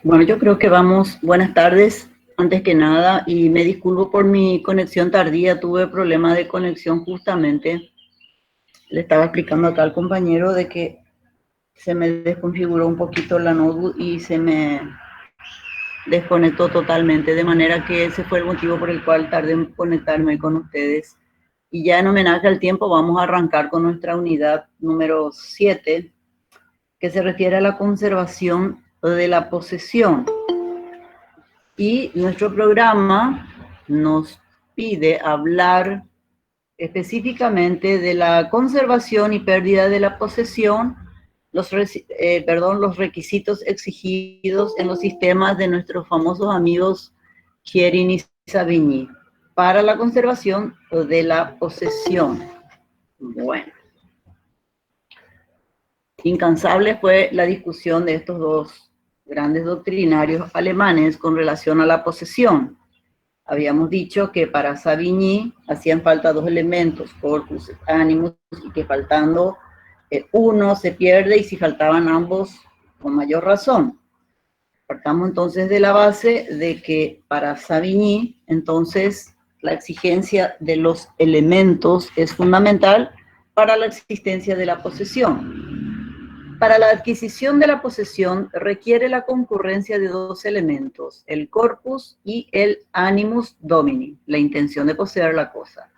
Bueno, yo creo que vamos. Buenas tardes, antes que nada, y me disculpo por mi conexión tardía. Tuve problemas de conexión justamente. Le estaba explicando acá al compañero de que se me desconfiguró un poquito la notebook y se me desconectó totalmente, de manera que ese fue el motivo por el cual tardé en conectarme con ustedes. Y ya en homenaje al tiempo vamos a arrancar con nuestra unidad número 7, que se refiere a la conservación de la posesión. Y nuestro programa nos pide hablar específicamente de la conservación y pérdida de la posesión, los requisitos exigidos en los sistemas de nuestros famosos amigos Thierry y Savigny para la conservación de la posesión. Bueno, incansable fue la discusión de estos dos grandes doctrinarios alemanes con relación a la posesión. Habíamos dicho que para Savigny hacían falta dos elementos, corpus, animus, y que faltando uno se pierde, y si faltaban ambos, con mayor razón. Partamos entonces de la base de que para Savigny, entonces, la exigencia de los elementos es fundamental para la existencia de la posesión. Para la adquisición de la posesión requiere la concurrencia de dos elementos, el corpus y el animus domini, la intención de poseer la cosa.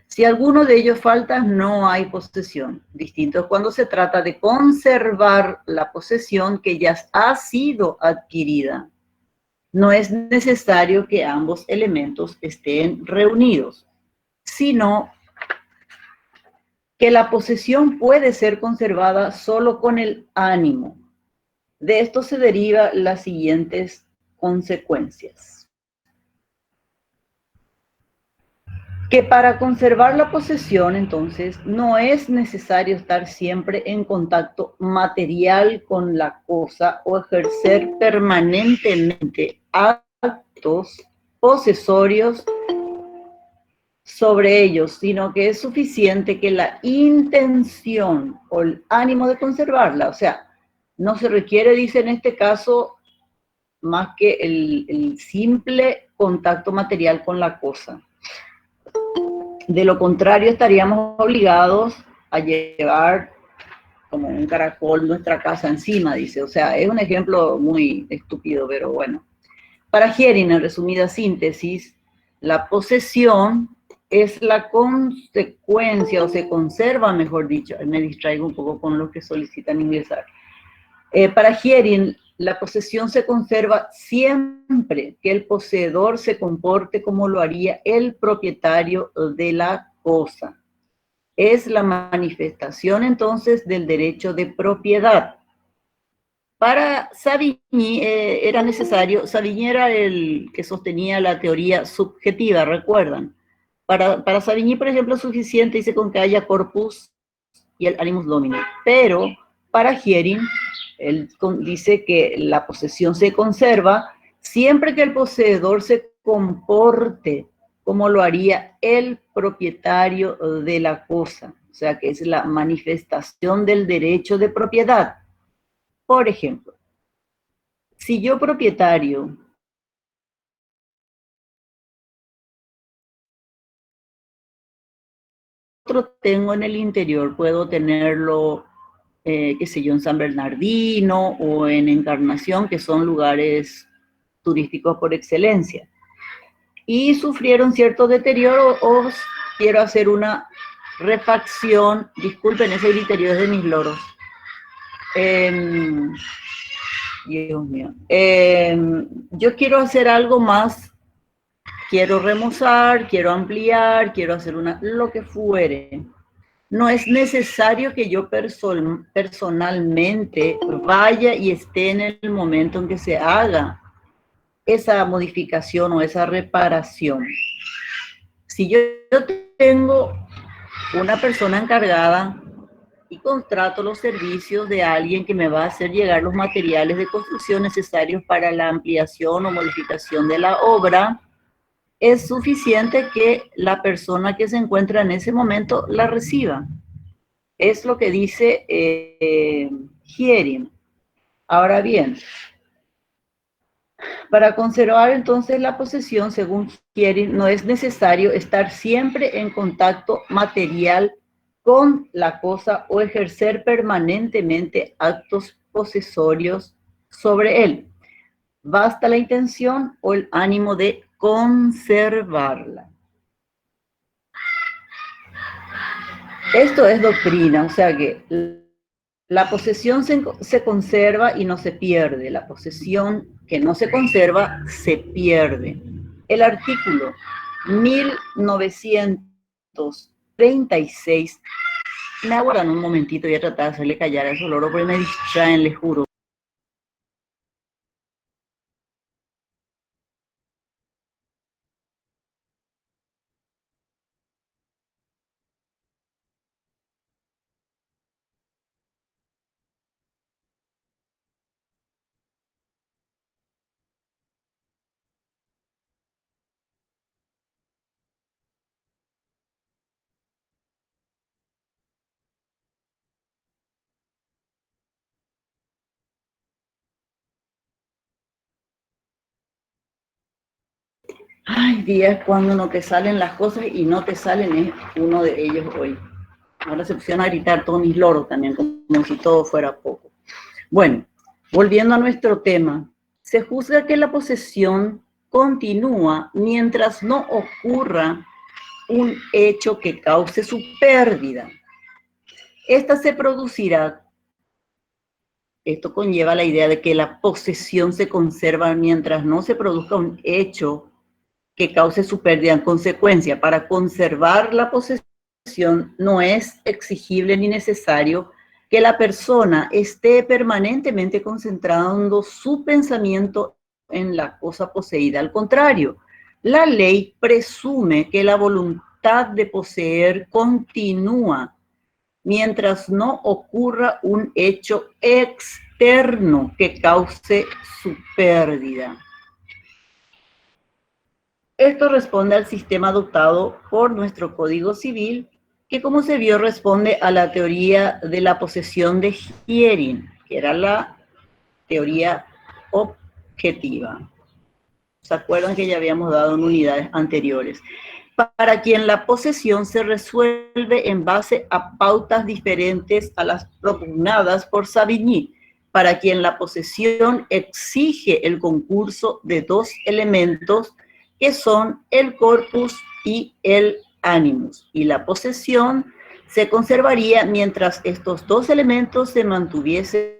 Si alguno de ellos falta, no hay posesión. Distinto es cuando se trata de conservar la posesión que ya ha sido adquirida. No es necesario que ambos elementos estén reunidos, sino que la posesión puede ser conservada solo con el ánimo. De esto se derivan las siguientes consecuencias. Que para conservar la posesión, entonces, no es necesario estar siempre en contacto material con la cosa o ejercer permanentemente actos posesorios sobre ellos, sino que es suficiente que la intención o el ánimo de conservarla, o sea, no se requiere, dice en este caso, más que el simple contacto material con la cosa. De lo contrario, estaríamos obligados a llevar como un caracol nuestra casa encima, dice. O sea, es un ejemplo muy estúpido, pero bueno. Para Hering, en resumida síntesis, la posesión es la consecuencia, o se conserva, mejor dicho, me distraigo un poco con los que solicitan ingresar. Para Hering, la posesión se conserva siempre que el poseedor se comporte como lo haría el propietario de la cosa. Es la manifestación entonces del derecho de propiedad. Para Savigny era necesario, Savigny era el que sostenía la teoría subjetiva, ¿recuerdan? Para Savigny, por ejemplo, es suficiente, dice, con que haya corpus y el animus domini. Pero para Hering, él dice que la posesión se conserva siempre que el poseedor se comporte como lo haría el propietario de la cosa. O sea, que es la manifestación del derecho de propiedad. Por ejemplo, si yo propietario tengo en el interior, puedo tenerlo, qué sé yo, en San Bernardino o en Encarnación, que son lugares turísticos por excelencia, y sufrieron cierto deterioro, o quiero hacer una refacción. Disculpen, ese griterío es de mis loros. Dios mío. Yo quiero hacer algo más, quiero remozar, quiero ampliar, quiero hacer lo que fuere. No es necesario que yo personalmente vaya y esté en el momento en que se haga esa modificación o esa reparación. Si yo tengo una persona encargada y contrato los servicios de alguien que me va a hacer llegar los materiales de construcción necesarios para la ampliación o modificación de la obra, es suficiente que la persona que se encuentra en ese momento la reciba. Es lo que dice Hering. Ahora bien, Para conservar entonces la posesión, según Hering, no es necesario estar siempre en contacto material con la cosa o ejercer permanentemente actos posesorios sobre él. Basta la intención o el ánimo de conservarla. Esto es doctrina, o sea que la posesión se conserva y no se pierde. La posesión que no se conserva se pierde. El artículo 1936. Me aguardan un momentito, voy a tratar de hacerle callar a esos loros porque me distraen, les juro. Ay, días cuando no te salen las cosas y no te salen es uno de ellos hoy. Ahora se pusieron a gritar todos mis loros también, como si todo fuera poco. Bueno, volviendo a nuestro tema, se juzga que la posesión continúa mientras no ocurra un hecho que cause su pérdida. Esta se producirá, esto conlleva la idea de que la posesión se conserva mientras no se produzca un hecho que cause su pérdida. En consecuencia, para conservar la posesión no es exigible ni necesario que la persona esté permanentemente concentrando su pensamiento en la cosa poseída. Al contrario, la ley presume que la voluntad de poseer continúa mientras no ocurra un hecho externo que cause su pérdida. Esto responde al sistema adoptado por nuestro Código Civil, que como se vio responde a la teoría de la posesión de Hering, que era la teoría objetiva. ¿Se acuerdan que ya habíamos dado en unidades anteriores? Para quien la posesión se resuelve en base a pautas diferentes a las propugnadas por Savigny, para quien la posesión exige el concurso de dos elementos que son el corpus y el animus, y la posesión se conservaría mientras estos dos elementos se mantuviesen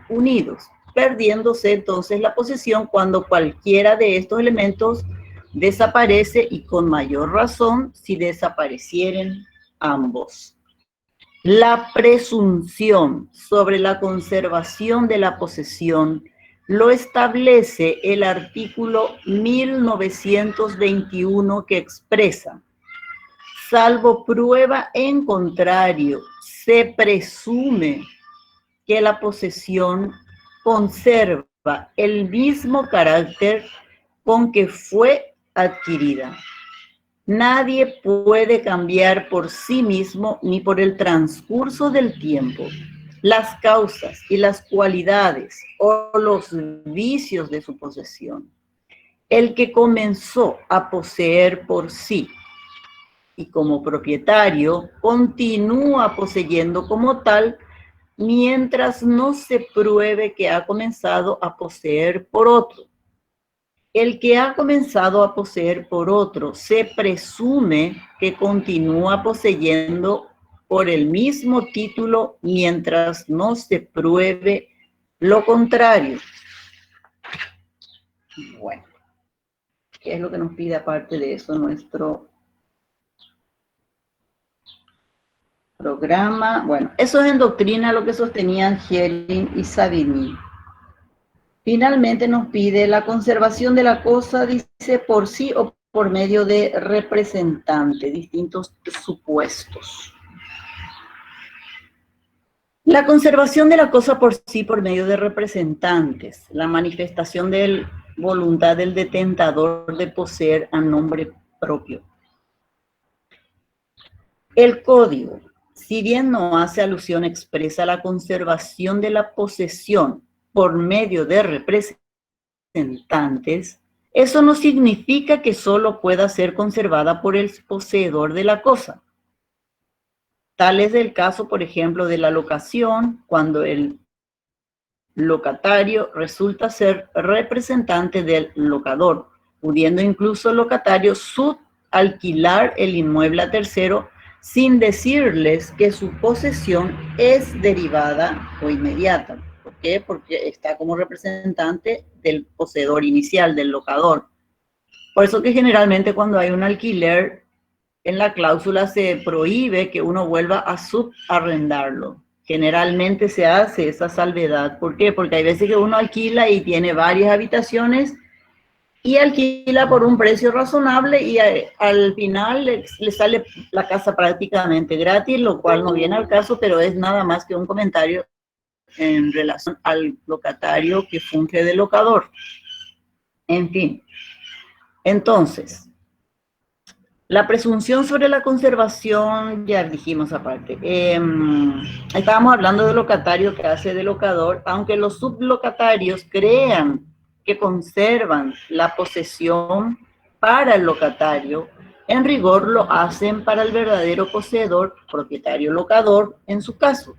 unidos, perdiéndose entonces la posesión cuando cualquiera de estos elementos desaparece y con mayor razón si desaparecieren ambos. La presunción sobre la conservación de la posesión lo establece el artículo 1921 que expresa: salvo prueba en contrario, se presume que la posesión conserva el mismo carácter con que fue adquirida. Nadie puede cambiar por sí mismo ni por el transcurso del tiempo las causas y las cualidades o los vicios de su posesión. El que comenzó a poseer por sí y como propietario continúa poseyendo como tal mientras no se pruebe que ha comenzado a poseer por otro. El que ha comenzado a poseer por otro se presume que continúa poseyendo por el mismo título mientras no se pruebe lo contrario. Bueno, ¿qué es lo que nos pide aparte de eso nuestro programa? Bueno, eso es en doctrina lo que sostenían Hering y Savigny. Finalmente nos pide la conservación de la cosa, dice, por sí o por medio de representante, distintos supuestos. La conservación de la cosa por sí por medio de representantes, la manifestación de voluntad del detentador de poseer a nombre propio. El código, si bien no hace alusión expresa a la conservación de la posesión por medio de representantes, representantes, eso no significa que solo pueda ser conservada por el poseedor de la cosa. Tal es el caso, por ejemplo, de la locación, cuando el locatario resulta ser representante del locador, pudiendo incluso el locatario subalquilar el inmueble a tercero sin decirles que su posesión es derivada o inmediata. ¿Por qué? Porque está como representante del poseedor inicial, del locador. Por eso que generalmente cuando hay un alquiler, en la cláusula se prohíbe que uno vuelva a subarrendarlo. Generalmente se hace esa salvedad. ¿Por qué? Porque hay veces que uno alquila y tiene varias habitaciones y alquila por un precio razonable y al final le sale la casa prácticamente gratis, lo cual no viene al caso, pero es nada más que un comentario en relación al locatario que funge de locador. En fin, entonces, la presunción sobre la conservación, ya dijimos aparte. Estábamos hablando del locatario que hace de locador, aunque los sublocatarios crean que conservan la posesión para el locatario, en rigor lo hacen para el verdadero poseedor, propietario locador, en su caso,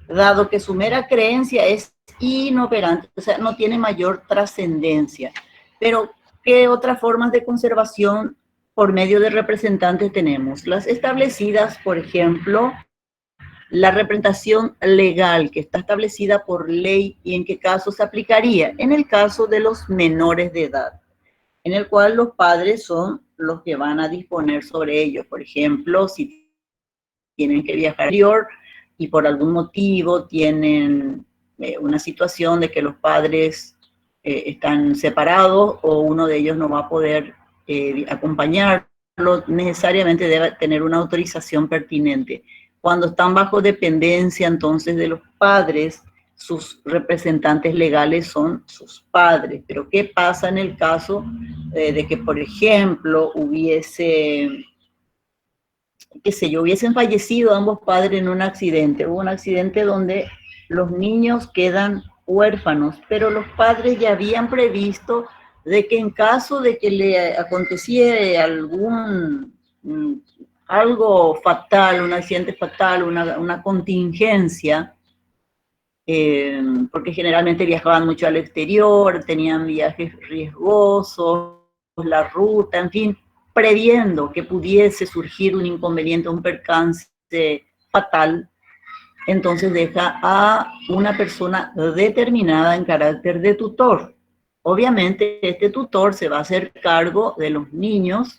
dado que su mera creencia es inoperante, o sea, no tiene mayor trascendencia. Pero, ¿qué otras formas de conservación por medio de representantes tenemos? Las establecidas, por ejemplo, la representación legal que está establecida por ley y en qué caso se aplicaría. En el caso de los menores de edad, en el cual los padres son los que van a disponer sobre ellos. Por ejemplo, si tienen que viajar al exterior y por algún motivo tienen una situación de que los padres están separados o uno de ellos no va a poder acompañarlo, necesariamente debe tener una autorización pertinente. Cuando están bajo dependencia entonces de los padres, sus representantes legales son sus padres. Pero ¿qué pasa en el caso de que, por ejemplo, hubiesen fallecido ambos padres en un accidente? Hubo un accidente donde los niños quedan huérfanos, pero los padres ya habían previsto de que en caso de que le aconteciera algo fatal, un accidente fatal, una contingencia, porque generalmente viajaban mucho al exterior, tenían viajes riesgosos, la ruta, en fin, previendo que pudiese surgir un inconveniente, un percance fatal, entonces deja a una persona determinada en carácter de tutor. Obviamente este tutor se va a hacer cargo de los niños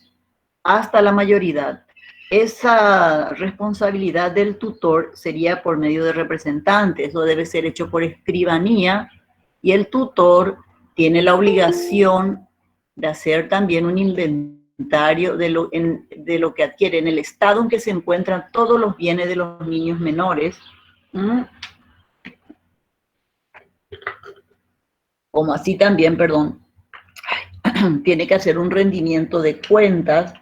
hasta la mayoría. Esa responsabilidad del tutor sería por medio de representantes, eso debe ser hecho por escribanía, y el tutor tiene la obligación de hacer también un inventario de lo que adquiere, en el estado en que se encuentran todos los bienes de los niños menores, como así también, tiene que hacer un rendimiento de cuentas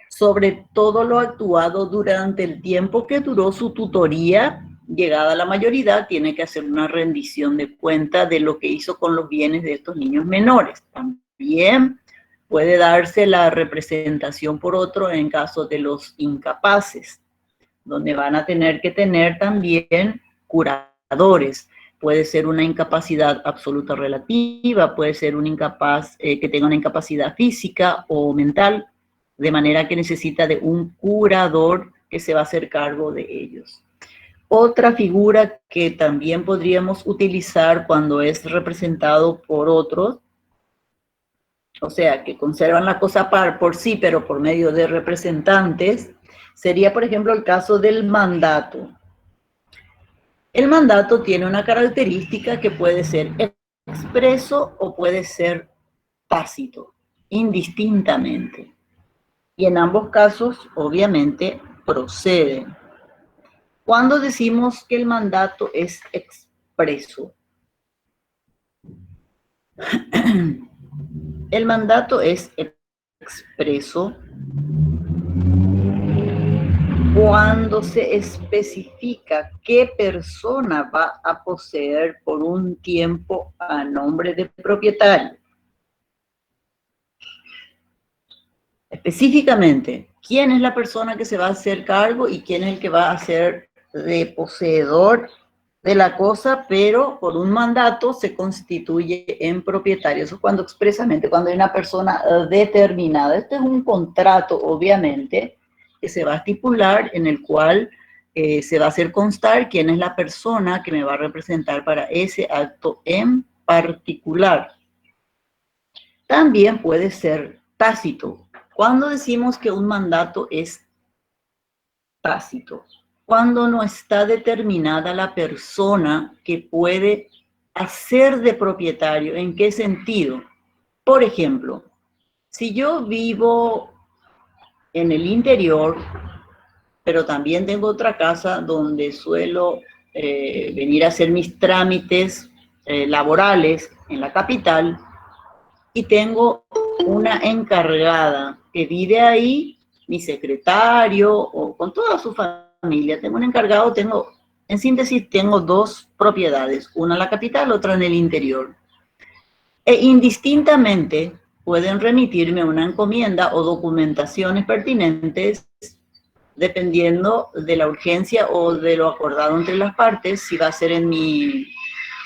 sobre todo lo actuado durante el tiempo que duró su tutoría. Llegada a la mayoría, tiene que hacer una rendición de cuenta de lo que hizo con los bienes de estos niños menores. También puede darse la representación por otro en caso de los incapaces, donde van a tener que tener también curadores. Puede ser una incapacidad absoluta o relativa, puede ser un incapaz que tenga una incapacidad física o mental, de manera que necesita de un curador que se va a hacer cargo de ellos. Otra figura que también podríamos utilizar cuando es representado por otros, o sea, que conservan la cosa por sí, pero por medio de representantes, sería, por ejemplo, el caso del mandato. El mandato tiene una característica que puede ser expreso o puede ser tácito, indistintamente. Y en ambos casos, obviamente, proceden. ¿Cuándo decimos que el mandato es expreso? El mandato es expreso cuando se especifica qué persona va a poseer por un tiempo a nombre del propietario. específicamente quién es la persona que se va a hacer cargo y quién es el que va a ser de poseedor de la cosa, pero por un mandato se constituye en propietario. Eso es cuando expresamente, cuando hay una persona determinada. Este es un contrato, obviamente, que se va a estipular en el cual se va a hacer constar quién es la persona que me va a representar para ese acto en particular. También puede ser tácito. Cuando decimos que un mandato es tácito, cuando no está determinada la persona que puede hacer de propietario. ¿En qué sentido? Por ejemplo, si yo vivo en el interior, pero también tengo otra casa donde suelo venir a hacer mis trámites laborales en la capital, y tengo una encargada que vive ahí, mi secretario, o con toda su familia. Tengo un encargado, en síntesis, tengo dos propiedades, una en la capital, otra en el interior. E indistintamente pueden remitirme una encomienda o documentaciones pertinentes dependiendo de la urgencia o de lo acordado entre las partes, si va a ser en mi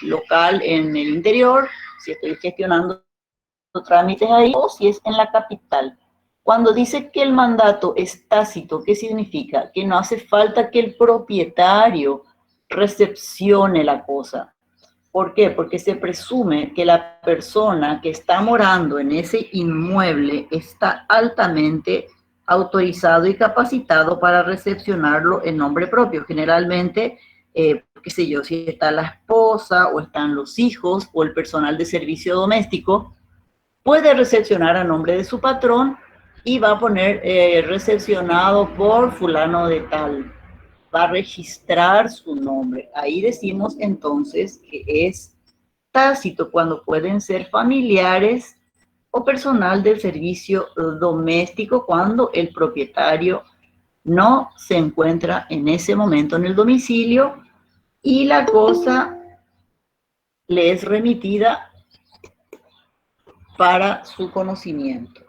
local en el interior, si estoy gestionando trámites ahí, o si es en la capital. Cuando dice que el mandato es tácito, ¿qué significa? Que no hace falta que el propietario recepcione la cosa. ¿Por qué? Porque se presume que la persona que está morando en ese inmueble está altamente autorizado y capacitado para recepcionarlo en nombre propio. Generalmente, qué sé yo, si está la esposa o están los hijos o el personal de servicio doméstico, puede recepcionar a nombre de su patrón y va a poner recepcionado por fulano de tal. Va a registrar su nombre. Ahí decimos entonces que es tácito cuando pueden ser familiares o personal del servicio doméstico cuando el propietario no se encuentra en ese momento en el domicilio y la cosa le es remitida para su conocimiento.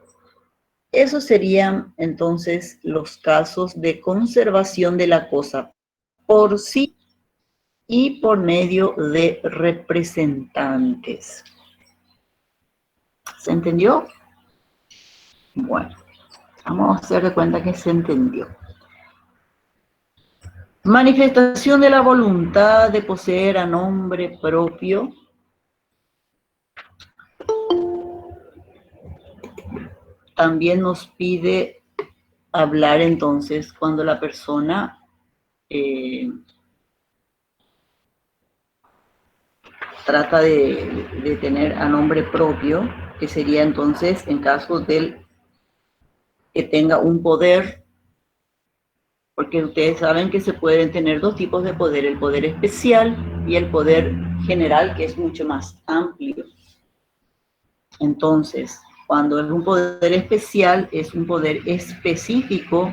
Esos serían entonces los casos de conservación de la cosa por sí y por medio de representantes. ¿Se entendió? Bueno, vamos a hacer de cuenta que se entendió. Manifestación de la voluntad de poseer a nombre propio. También nos pide hablar entonces cuando la persona trata de tener a nombre propio, que sería entonces en caso del que tenga un poder, porque ustedes saben que se pueden tener dos tipos de poder, el poder especial y el poder general, que es mucho más amplio. Entonces, cuando es un poder especial, es un poder específico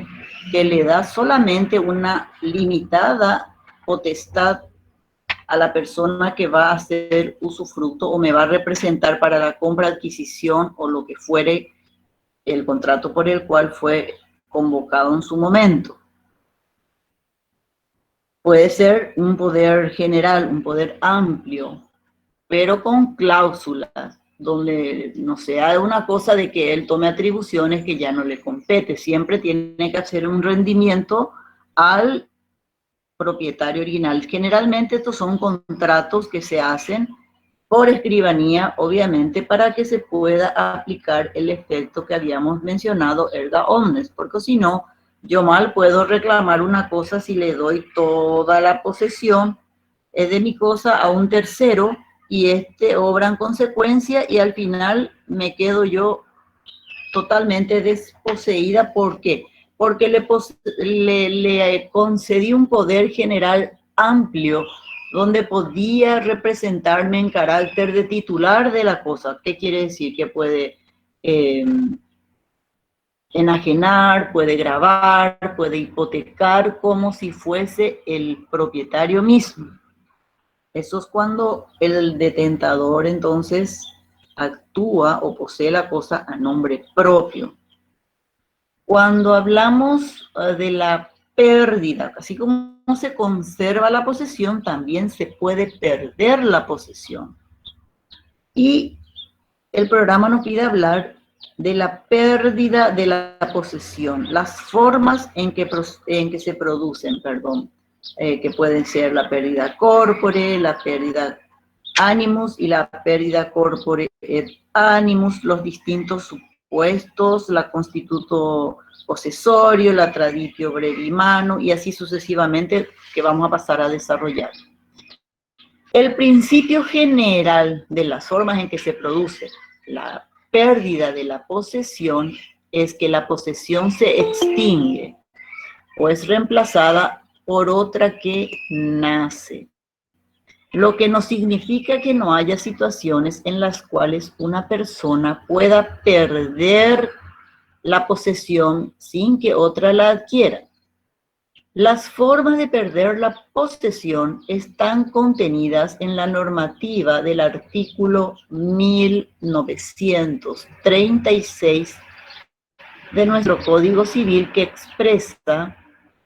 que le da solamente una limitada potestad a la persona que va a hacer usufructo o me va a representar para la compra, adquisición o lo que fuere el contrato por el cual fue convocado en su momento. Puede ser un poder general, un poder amplio, pero con cláusulas, donde no sea una cosa de que él tome atribuciones que ya no le compete. Siempre tiene que hacer un rendimiento al propietario original. Generalmente estos son contratos que se hacen por escribanía, obviamente, para que se pueda aplicar el efecto que habíamos mencionado, erga omnes, porque si no, yo mal puedo reclamar una cosa si le doy toda la posesión de mi cosa a un tercero y obra en consecuencia y al final me quedo yo totalmente desposeída. ¿Por qué? Porque le concedí un poder general amplio donde podía representarme en carácter de titular de la cosa. ¿Qué quiere decir? Que puede enajenar, puede gravar, puede hipotecar como si fuese el propietario mismo. Eso es cuando el detentador entonces actúa o posee la cosa a nombre propio. Cuando hablamos de la pérdida, así como se conserva la posesión, también se puede perder la posesión. Y el programa nos pide hablar de la pérdida de la posesión, las formas en que se producen, que pueden ser la pérdida corpore, la pérdida animus y la pérdida corpore et animus, los distintos supuestos, la constituto posesorio, la traditio brevi manu, y así sucesivamente, que vamos a pasar a desarrollar. El principio general de las formas en que se produce la pérdida de la posesión es que la posesión se extingue o es reemplazada por otra que nace. Lo que no significa que no haya situaciones en las cuales una persona pueda perder la posesión sin que otra la adquiera. Las formas de perder la posesión están contenidas en la normativa del artículo 1936 de nuestro Código Civil, que expresa: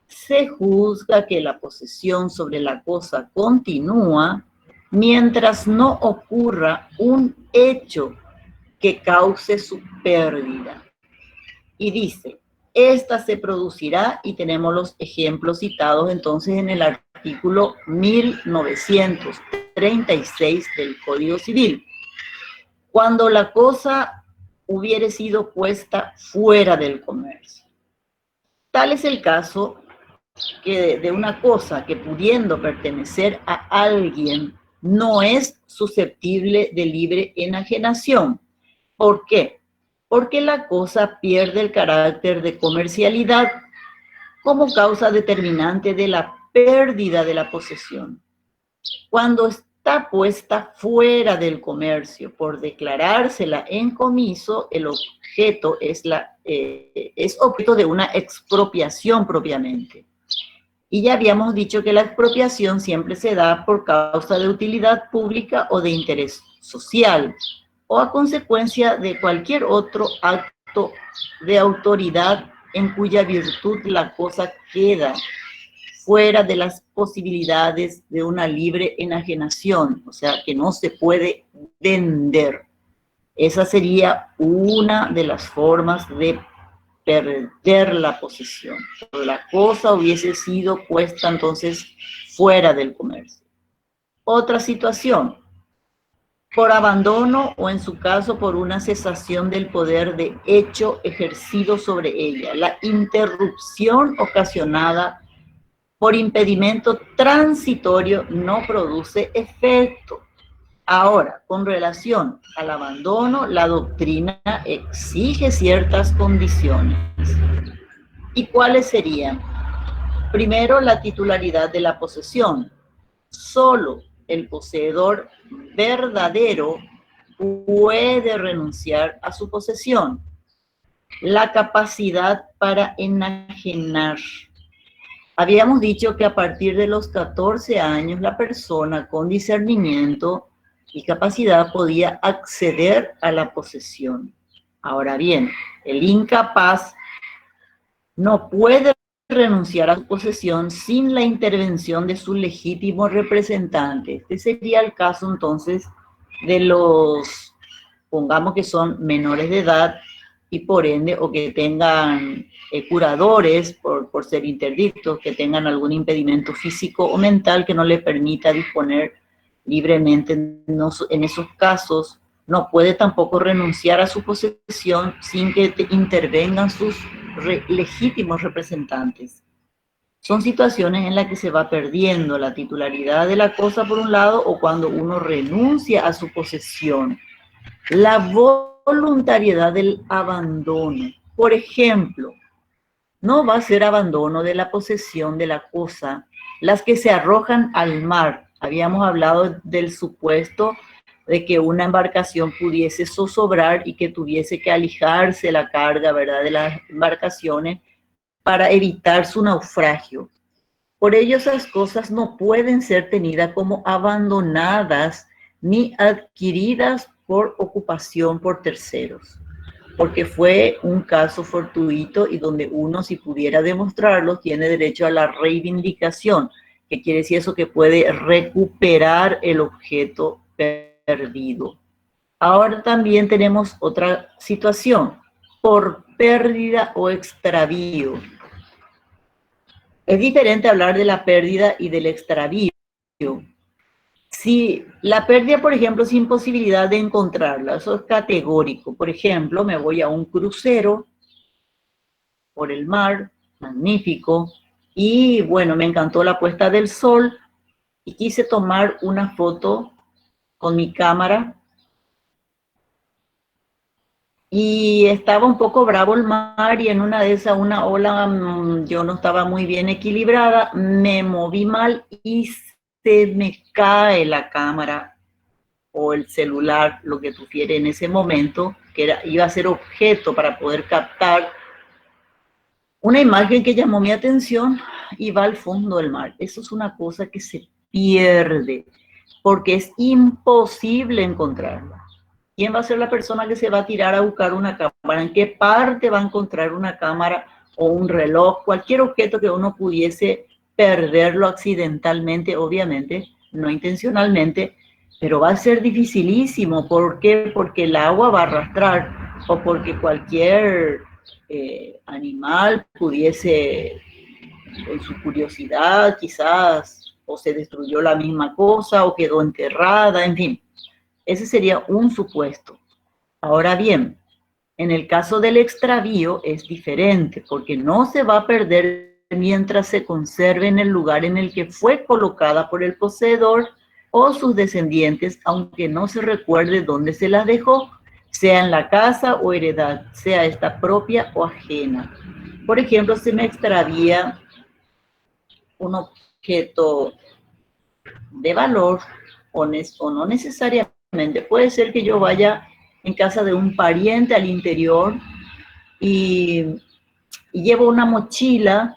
se juzga que la posesión sobre la cosa continúa mientras no ocurra un hecho que cause su pérdida. Y dice: esta se producirá, y tenemos los ejemplos citados entonces en el artículo 1936 del Código Civil. Cuando la cosa hubiere sido puesta fuera del comercio. Tal es el caso que de una cosa que, pudiendo pertenecer a alguien, no es susceptible de libre enajenación. ¿Por qué? Porque la cosa pierde el carácter de comercialidad como causa determinante de la pérdida de la posesión. Cuando está puesta fuera del comercio por declarársela en comiso, el objeto es objeto de una expropiación propiamente. Y ya habíamos dicho que la expropiación siempre se da por causa de utilidad pública o de interés social, o a consecuencia de cualquier otro acto de autoridad en cuya virtud la cosa queda fuera de las posibilidades de una libre enajenación, o sea, que no se puede vender. Esa sería una de las formas de perder la posesión. La cosa hubiese sido puesta entonces fuera del comercio. Otra situación: por abandono o en su caso por una cesación del poder de hecho ejercido sobre ella. La interrupción ocasionada por impedimento transitorio no produce efecto. Ahora, con relación al abandono, la doctrina exige ciertas condiciones. ¿Y cuáles serían? Primero, la titularidad de la posesión. Solo el poseedor verdadero puede renunciar a su posesión. La capacidad para enajenar. Habíamos dicho que a partir de los 14 años la persona con discernimiento y capacidad podía acceder a la posesión. Ahora bien, el incapaz no puede renunciar a su posesión sin la intervención de su legítimo representante. Este sería el caso entonces de los, pongamos que son menores de edad y por ende, o que tengan curadores por ser interdictos, que tengan algún impedimento físico o mental que no le permita disponer libremente. En esos casos no puede tampoco renunciar a su posesión sin que intervengan sus legítimos representantes. Son situaciones en las que se va perdiendo la titularidad de la cosa por un lado, o cuando uno renuncia a su posesión. La voluntariedad del abandono. Por ejemplo, no va a ser abandono de la posesión de la cosa las que se arrojan al mar. Habíamos hablado del supuesto de que una embarcación pudiese zozobrar y que tuviese que alijarse la carga, ¿verdad?, de las embarcaciones para evitar su naufragio. Por ello, esas cosas no pueden ser tenidas como abandonadas ni adquiridas por ocupación por terceros. porque fue un caso fortuito y donde uno, si pudiera demostrarlo, tiene derecho a la reivindicación, que quiere decir eso, que puede recuperar el objeto perdido. Ahora también tenemos otra situación, por pérdida o extravío. Es diferente hablar de la pérdida y del extravío. Si la pérdida, por ejemplo, es imposibilidad de encontrarla, eso es categórico. Por ejemplo, me voy a un crucero por el mar, magnífico, y bueno, me encantó la puesta del sol y quise tomar una foto con mi cámara y estaba un poco bravo el mar y en una de esas, una ola, yo no estaba muy bien equilibrada, me moví mal y se me cae la cámara o el celular, lo que tuviera en ese momento, que iba a ser objeto para poder captar una imagen que llamó mi atención y va al fondo del mar. Eso es una cosa que se pierde porque es imposible encontrarla. ¿Quién va a ser la persona que se va a tirar a buscar una cámara? ¿En qué parte va a encontrar una cámara o un reloj? Cualquier objeto que uno pudiese perderlo accidentalmente, obviamente, no intencionalmente, pero va a ser dificilísimo. ¿Por qué? Porque el agua va a arrastrar o porque cualquier animal pudiese, en su curiosidad quizás, o se destruyó la misma cosa o quedó enterrada, en fin. Ese sería un supuesto. Ahora bien, en el caso del extravío es diferente, porque no se va a perder mientras se conserve en el lugar en el que fue colocada por el poseedor o sus descendientes, aunque no se recuerde dónde se la dejó, sea en la casa o heredad, sea esta propia o ajena. Por ejemplo, se me extravía un objeto de valor o no necesariamente. Puede ser que yo vaya en casa de un pariente al interior y llevo una mochila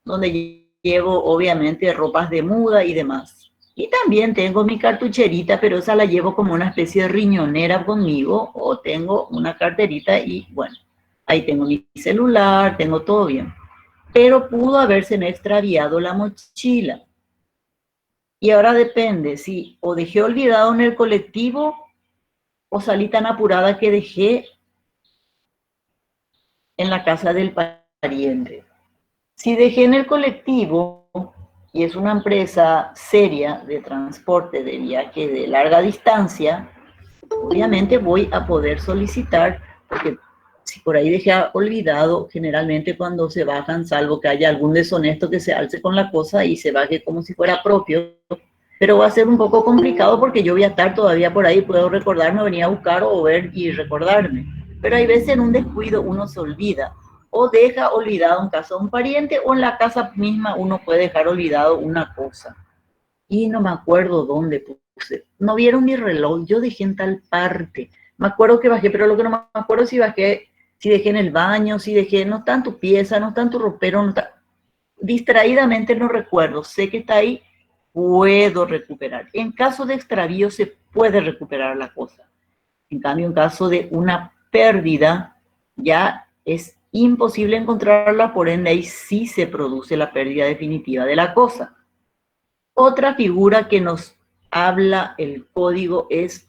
donde llevo obviamente ropas de muda y demás. Y también tengo mi cartucherita, pero esa la llevo como una especie de riñonera conmigo, o tengo una carterita y bueno, ahí tengo mi celular, tengo todo bien. Pero pudo habérseme extraviado la mochila. Y ahora depende si o dejé olvidado en el colectivo o salí tan apurada que dejé en la casa del pariente. Si dejé en el colectivo y es una empresa seria de transporte de viaje de larga distancia, obviamente voy a poder solicitar, porque si por ahí dejé olvidado, generalmente cuando se bajan, salvo que haya algún deshonesto que se alce con la cosa y se baje como si fuera propio, pero va a ser un poco complicado porque yo voy a estar todavía por ahí, puedo recordarme, venir a buscar o ver y recordarme. Pero hay veces en un descuido uno se olvida o deja olvidado en casa de un pariente o en la casa misma uno puede dejar olvidado una cosa. Y no me acuerdo dónde puse. No vieron mi reloj, yo dejé en tal parte. Me acuerdo que bajé, pero lo que no me acuerdo es si bajé, si dejé en el baño, si dejé, no está en tu pieza, no está en tu ropero, no está. Distraídamente no recuerdo, sé que está ahí, puedo recuperar. En caso de extravío se puede recuperar la cosa. En cambio, en caso de una pérdida, ya es imposible encontrarla, por ende ahí sí se produce la pérdida definitiva de la cosa. Otra figura que nos habla el código es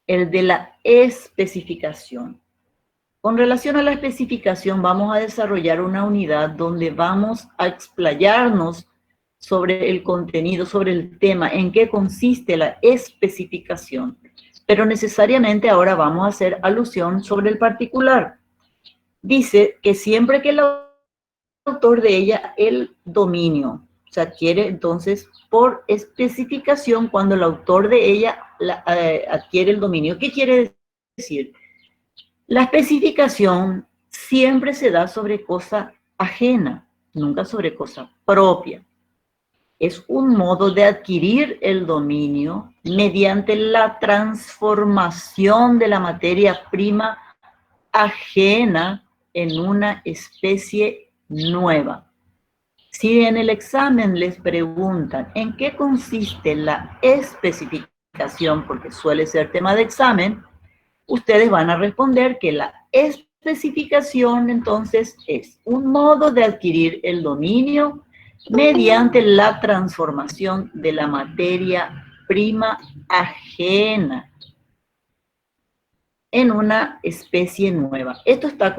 el de la especificación. Con relación a la especificación, vamos a desarrollar una unidad donde vamos a explayarnos sobre el contenido, sobre el tema, en qué consiste la especificación. Pero necesariamente ahora vamos a hacer alusión sobre el particular. Dice que siempre que el autor de ella, el dominio, se adquiere entonces por especificación cuando el autor de ella adquiere el dominio. ¿Qué quiere decir? La especificación siempre se da sobre cosa ajena, nunca sobre cosa propia. Es un modo de adquirir el dominio mediante la transformación de la materia prima ajena en una especie nueva. Si en el examen les preguntan en qué consiste la especificación, porque suele ser tema de examen, ustedes van a responder que la especificación entonces es un modo de adquirir el dominio mediante la transformación de la materia prima ajena en una especie nueva. Esto está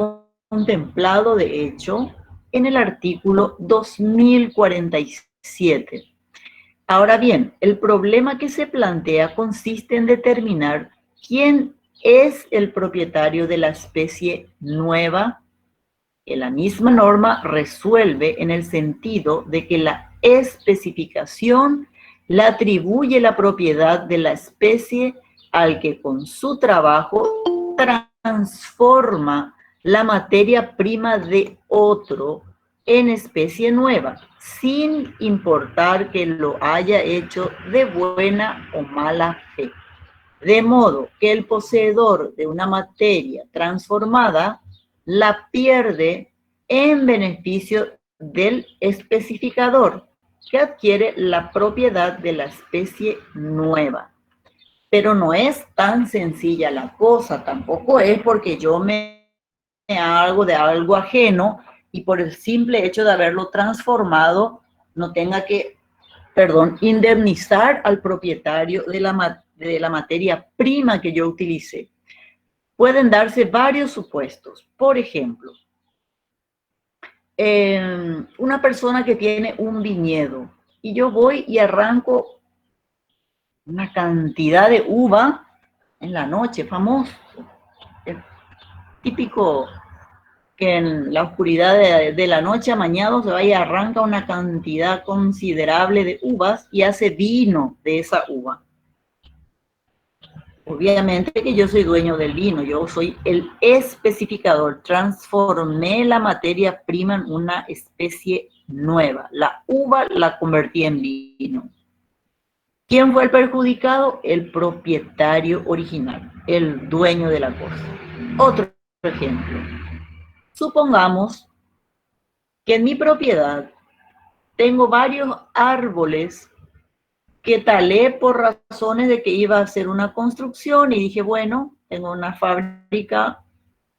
contemplado, de hecho, en el artículo 2047. Ahora bien, el problema que se plantea consiste en determinar quién es el propietario de la especie nueva, que la misma norma resuelve en el sentido de que la especificación le atribuye la propiedad de la especie al que con su trabajo transforma la materia prima de otro en especie nueva, sin importar que lo haya hecho de buena o mala fe. De modo que el poseedor de una materia transformada la pierde en beneficio del especificador, que adquiere la propiedad de la especie nueva. Pero no es tan sencilla la cosa, tampoco es porque yo me hago de algo ajeno y por el simple hecho de haberlo transformado no tenga que, indemnizar al propietario de la materia prima que yo utilicé. Pueden darse varios supuestos. Por ejemplo, una persona que tiene un viñedo y yo voy y arranco una cantidad de uva en la noche, famoso, típico que en la oscuridad de la noche amañado se va y arranca una cantidad considerable de uvas y hace vino de esa uva. Obviamente que yo soy dueño del vino, yo soy el especificador, transformé la materia prima en una especie nueva. La uva la convertí en vino. ¿Quién fue el perjudicado? El propietario original, el dueño de la cosa. Otro ejemplo. Supongamos que en mi propiedad tengo varios árboles que talé por razones de que iba a hacer una construcción y dije, bueno, tengo una fábrica,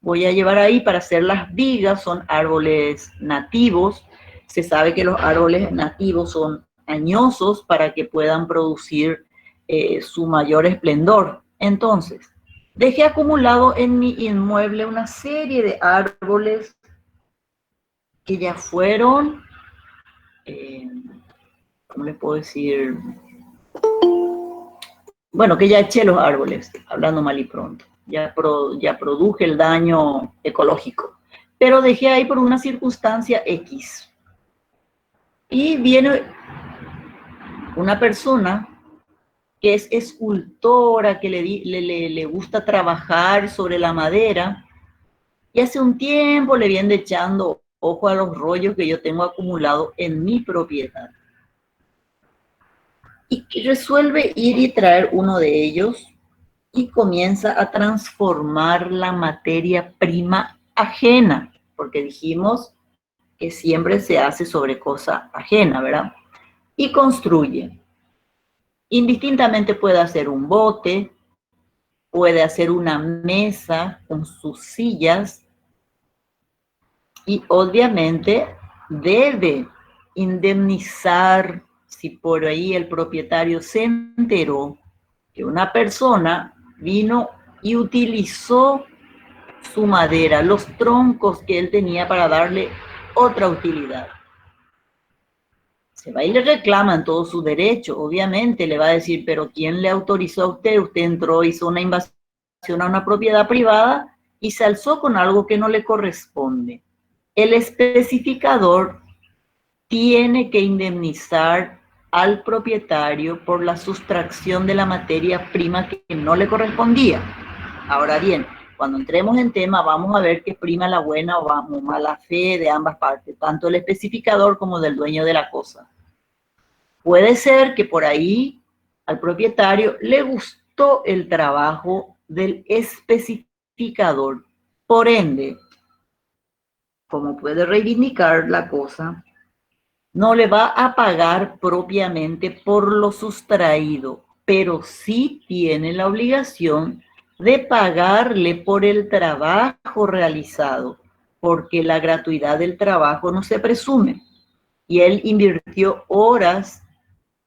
voy a llevar ahí para hacer las vigas, son árboles nativos. Se sabe que los árboles nativos son añosos para que puedan producir su mayor esplendor. Entonces, dejé acumulado en mi inmueble una serie de árboles que ya fueron, ¿cómo les puedo decir? Bueno, que ya eché los árboles, hablando mal y pronto. Ya produje el daño ecológico. Pero dejé ahí por una circunstancia X. Y viene una persona que es escultora, que le gusta trabajar sobre la madera, y hace un tiempo le viene echando ojo a los rollos que yo tengo acumulados en mi propiedad. Y resuelve ir y traer uno de ellos y comienza a transformar la materia prima ajena, porque dijimos que siempre se hace sobre cosa ajena, ¿verdad? Y construye. Indistintamente puede hacer un bote, puede hacer una mesa con sus sillas y obviamente debe indemnizar si por ahí el propietario se enteró que una persona vino y utilizó su madera, los troncos que él tenía para darle otra utilidad. Se va y le reclaman todo su derecho, obviamente le va a decir, pero ¿quién le autorizó a usted? Usted entró, hizo una invasión a una propiedad privada y se alzó con algo que no le corresponde. El especificador tiene que indemnizar al propietario por la sustracción de la materia prima que no le correspondía. Ahora bien, cuando entremos en tema vamos a ver que prima la buena o mala fe de ambas partes, tanto el especificador como del dueño de la cosa. Puede ser que por ahí al propietario le gustó el trabajo del especificador, por ende, como puede reivindicar la cosa, no le va a pagar propiamente por lo sustraído, pero sí tiene la obligación de pagarle por el trabajo realizado, porque la gratuidad del trabajo no se presume. Y él invirtió horas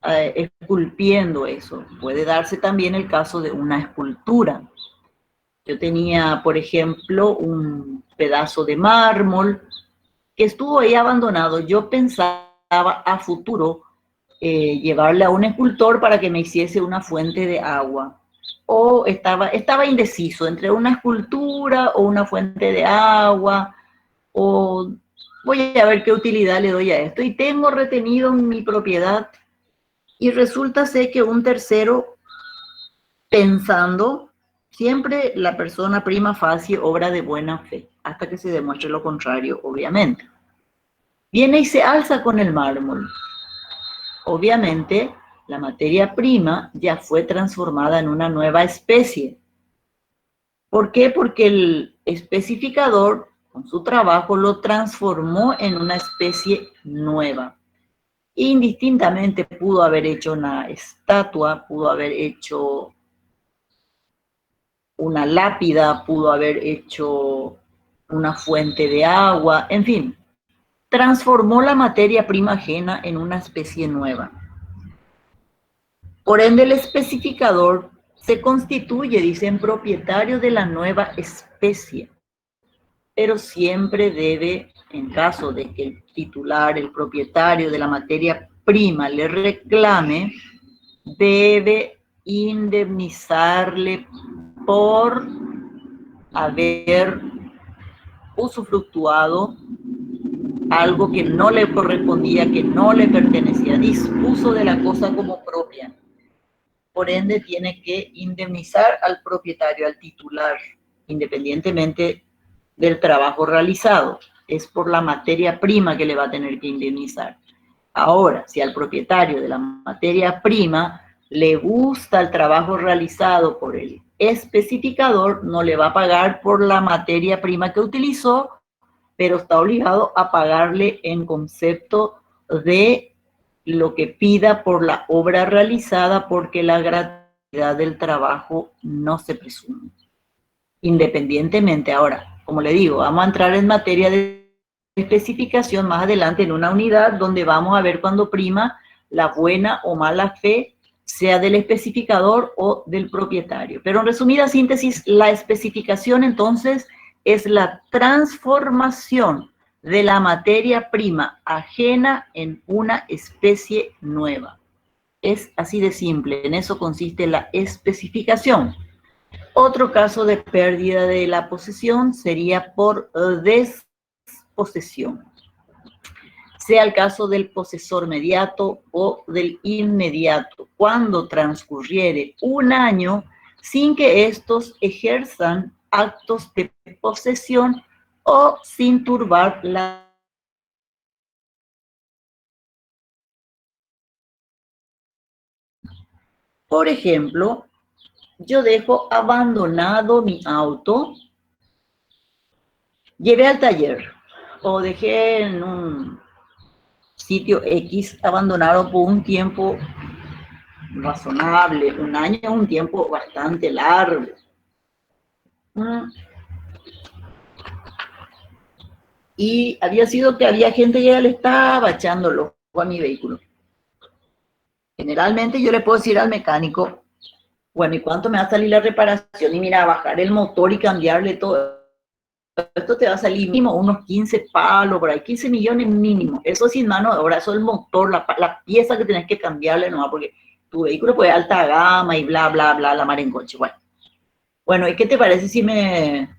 esculpiendo eso. Puede darse también el caso de una escultura. Yo tenía, por ejemplo, un pedazo de mármol que estuvo ahí abandonado. Yo pensaba a futuro llevarle a un escultor para que me hiciese una fuente de agua. O estaba indeciso entre una escultura o una fuente de agua, o voy a ver qué utilidad le doy a esto. Y tengo retenido en mi propiedad y resulta ser que un tercero, pensando, siempre la persona prima facie obra de buena fe, hasta que se demuestre lo contrario, obviamente. Viene y se alza con el mármol. Obviamente, la materia prima ya fue transformada en una nueva especie. ¿Por qué? Porque el especificador, con su trabajo, lo transformó en una especie nueva. Indistintamente pudo haber hecho una estatua, pudo haber hecho una lápida, pudo haber hecho una fuente de agua, en fin, transformó la materia prima ajena en una especie nueva. Por ende, el especificador se constituye, dicen, propietario de la nueva especie, pero siempre debe, en caso de que el titular, el propietario de la materia prima le reclame, debe indemnizarle por haber usufructuado algo que no le correspondía, que no le pertenecía, dispuso de la cosa como propia. Por ende, tiene que indemnizar al propietario, al titular, independientemente del trabajo realizado. Es por la materia prima que le va a tener que indemnizar. Ahora, si al propietario de la materia prima le gusta el trabajo realizado por el especificador, no le va a pagar por la materia prima que utilizó, pero está obligado a pagarle en concepto de lo que pida por la obra realizada, porque la gratuidad del trabajo no se presume. Independientemente, ahora, como le digo, vamos a entrar en materia de especificación más adelante en una unidad donde vamos a ver cuando prima la buena o mala fe, sea del especificador o del propietario. Pero en resumida síntesis, la especificación entonces es la transformación de la materia prima ajena en una especie nueva. Es así de simple, en eso consiste la especificación. Otro caso de pérdida de la posesión sería por desposesión, sea el caso del posesor mediato o del inmediato, cuando transcurriere un año sin que estos ejerzan actos de posesión o sin turbar la... Por ejemplo, yo dejo abandonado mi auto, llevé al taller o dejé en un sitio X abandonado por un tiempo razonable. Un año es un tiempo bastante largo. Y había sido que había gente que ya le estaba echando el ojo a mi vehículo. Generalmente yo le puedo decir al mecánico, bueno, ¿y cuánto me va a salir la reparación? Y mira, bajar el motor y cambiarle todo. Esto te va a salir mínimo unos 15 palos, por ahí, 15 millones mínimo. Eso sin mano de obra, eso es el motor, la pieza que tenés que cambiarle nomás, porque tu vehículo puede alta gama y bla, bla, bla, la mar en coche. Bueno, ¿y qué te parece si me...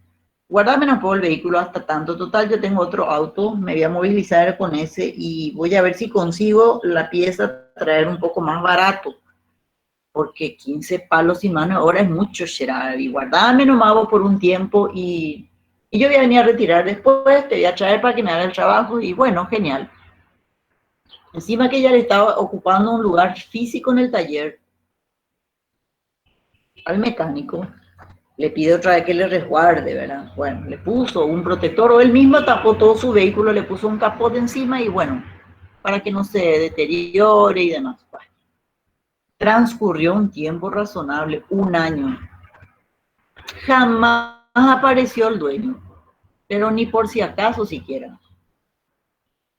Guárdame un poco el vehículo hasta tanto? Total, yo tengo otro auto, me voy a movilizar con ese y voy a ver si consigo la pieza traer un poco más barato. Porque 15 palos sin mano de obra es mucho, Gerard. Y guardame nomás vos por un tiempo y yo voy a venir a retirar después, te voy a traer para que me haga el trabajo y bueno, genial. Encima que ella le estaba ocupando un lugar físico en el taller, al mecánico le pide otra vez que le resguarde, ¿verdad? Bueno, le puso un protector o él mismo tapó todo su vehículo, le puso un capote encima y bueno, para que no se deteriore y demás. Bueno, transcurrió un tiempo razonable, un año. Jamás apareció el dueño, pero ni por si acaso siquiera.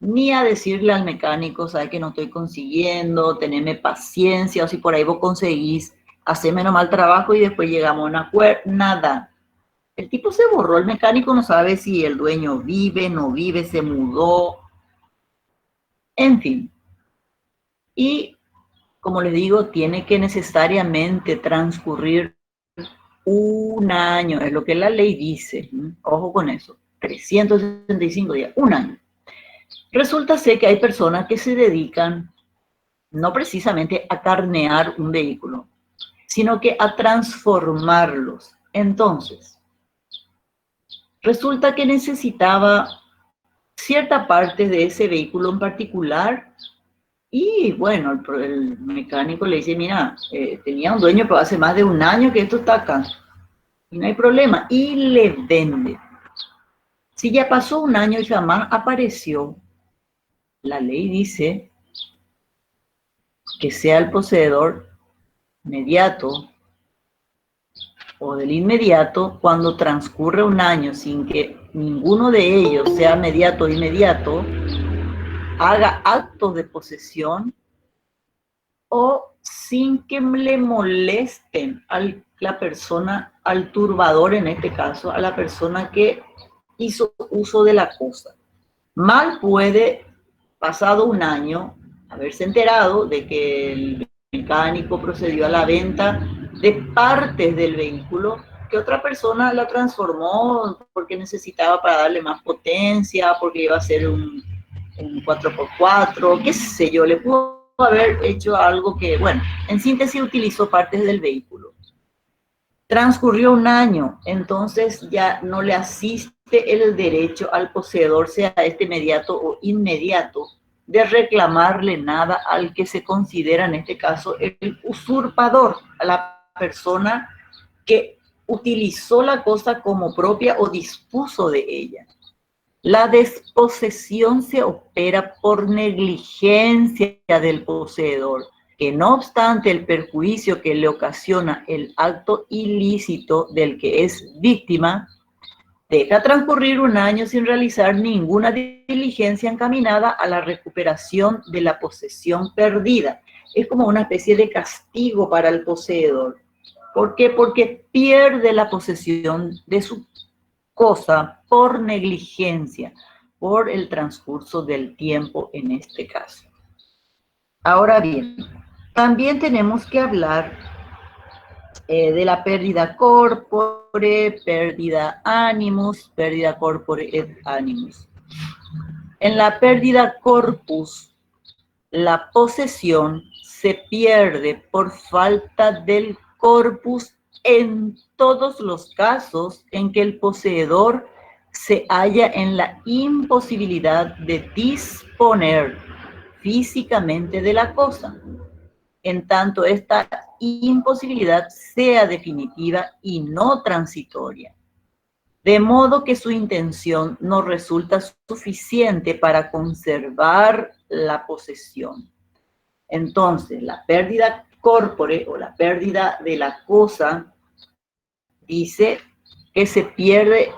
Ni a decirle al mecánico, sabe que no estoy consiguiendo, teneme paciencia, o si por ahí vos conseguís, haceme nomás el trabajo y después llegamos a un acuerdo, nada. El tipo se borró, el mecánico no sabe si el dueño vive, no vive, se mudó, en fin. Y, como les digo, tiene que necesariamente transcurrir un año, es lo que la ley dice, ojo con eso, 365 días, un año. Resulta ser que hay personas que se dedican no precisamente a carnear un vehículo, sino que a transformarlos. Entonces, resulta que necesitaba cierta parte de ese vehículo en particular y bueno, el mecánico le dice, mira, tenía un dueño pero hace más de un año que esto está acá y no hay problema, y le vende. Si ya pasó un año y jamás apareció, la ley dice que sea el poseedor inmediato o del inmediato, cuando transcurre un año sin que ninguno de ellos sea inmediato, haga actos de posesión o sin que le molesten a la persona, al turbador en este caso, a la persona que hizo uso de la cosa. Mal puede, pasado un año, haberse enterado de que el mecánico procedió a la venta de partes del vehículo que otra persona la transformó porque necesitaba para darle más potencia, porque iba a ser un 4x4, qué sé yo, le pudo haber hecho algo que, bueno, en síntesis utilizó partes del vehículo. Transcurrió un año, entonces ya no le asiste el derecho al poseedor, sea este inmediato o inmediato, de reclamarle nada al que se considera en este caso el usurpador, a la persona que utilizó la cosa como propia o dispuso de ella. La desposesión se opera por negligencia del poseedor, que no obstante el perjuicio que le ocasiona el acto ilícito del que es víctima, deja transcurrir un año sin realizar ninguna diligencia encaminada a la recuperación de la posesión perdida. Es como una especie de castigo para el poseedor. ¿Por qué? Porque pierde la posesión de su cosa por negligencia, por el transcurso del tiempo en este caso. Ahora bien, también tenemos que hablar de la pérdida corpore, pérdida animus, pérdida corpore et animus. En la pérdida corpus, la posesión se pierde por falta del corpus en todos los casos en que el poseedor se halla en la imposibilidad de disponer físicamente de la cosa, en tanto esta imposibilidad sea definitiva y no transitoria, de modo que su intención no resulta suficiente para conservar la posesión. Entonces, la pérdida corpore o la pérdida de la cosa dice que se pierde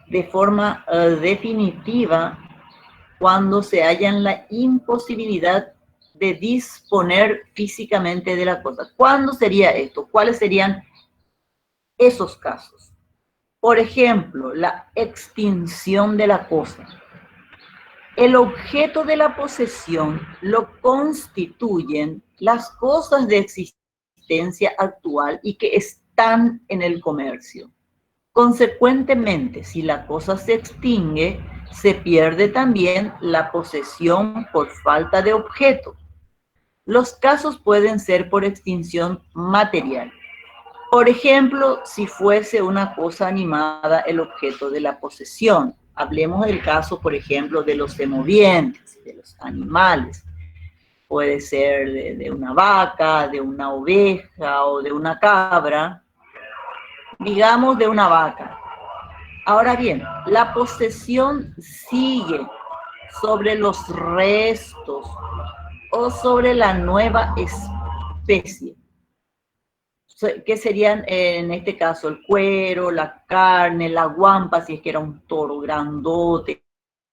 de forma definitiva cuando se halla en la imposibilidad de disponer físicamente de la cosa. ¿Cuándo sería esto? ¿Cuáles serían esos casos? Por ejemplo, la extinción de la cosa. El objeto de la posesión lo constituyen las cosas de existencia actual y que están en el comercio. Consecuentemente, si la cosa se extingue, se pierde también la posesión por falta de objeto. Los casos pueden ser por extinción material. Por ejemplo, si fuese una cosa animada el objeto de la posesión. Hablemos del caso, por ejemplo, de los semovientes, de los animales. Puede ser de una vaca, de una oveja o de una cabra. Digamos de una vaca. Ahora bien, la posesión sigue sobre los restos o sobre la nueva especie. ¿Qué serían en este caso? El cuero, la carne, la guampa, si es que era un toro grandote,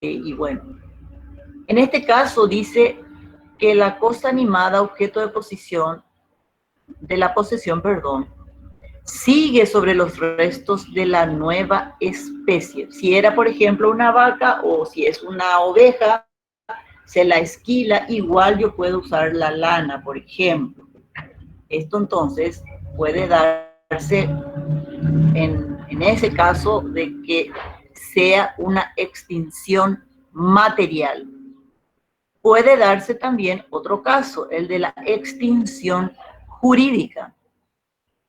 y bueno. En este caso dice que la cosa animada, objeto de la posesión, perdón, sigue sobre los restos de la nueva especie. Si era, por ejemplo, una vaca o si es una oveja, se la esquila, igual yo puedo usar la lana, por ejemplo. Esto entonces puede darse en ese caso de que sea una extinción material. Puede darse también otro caso, el de la extinción jurídica.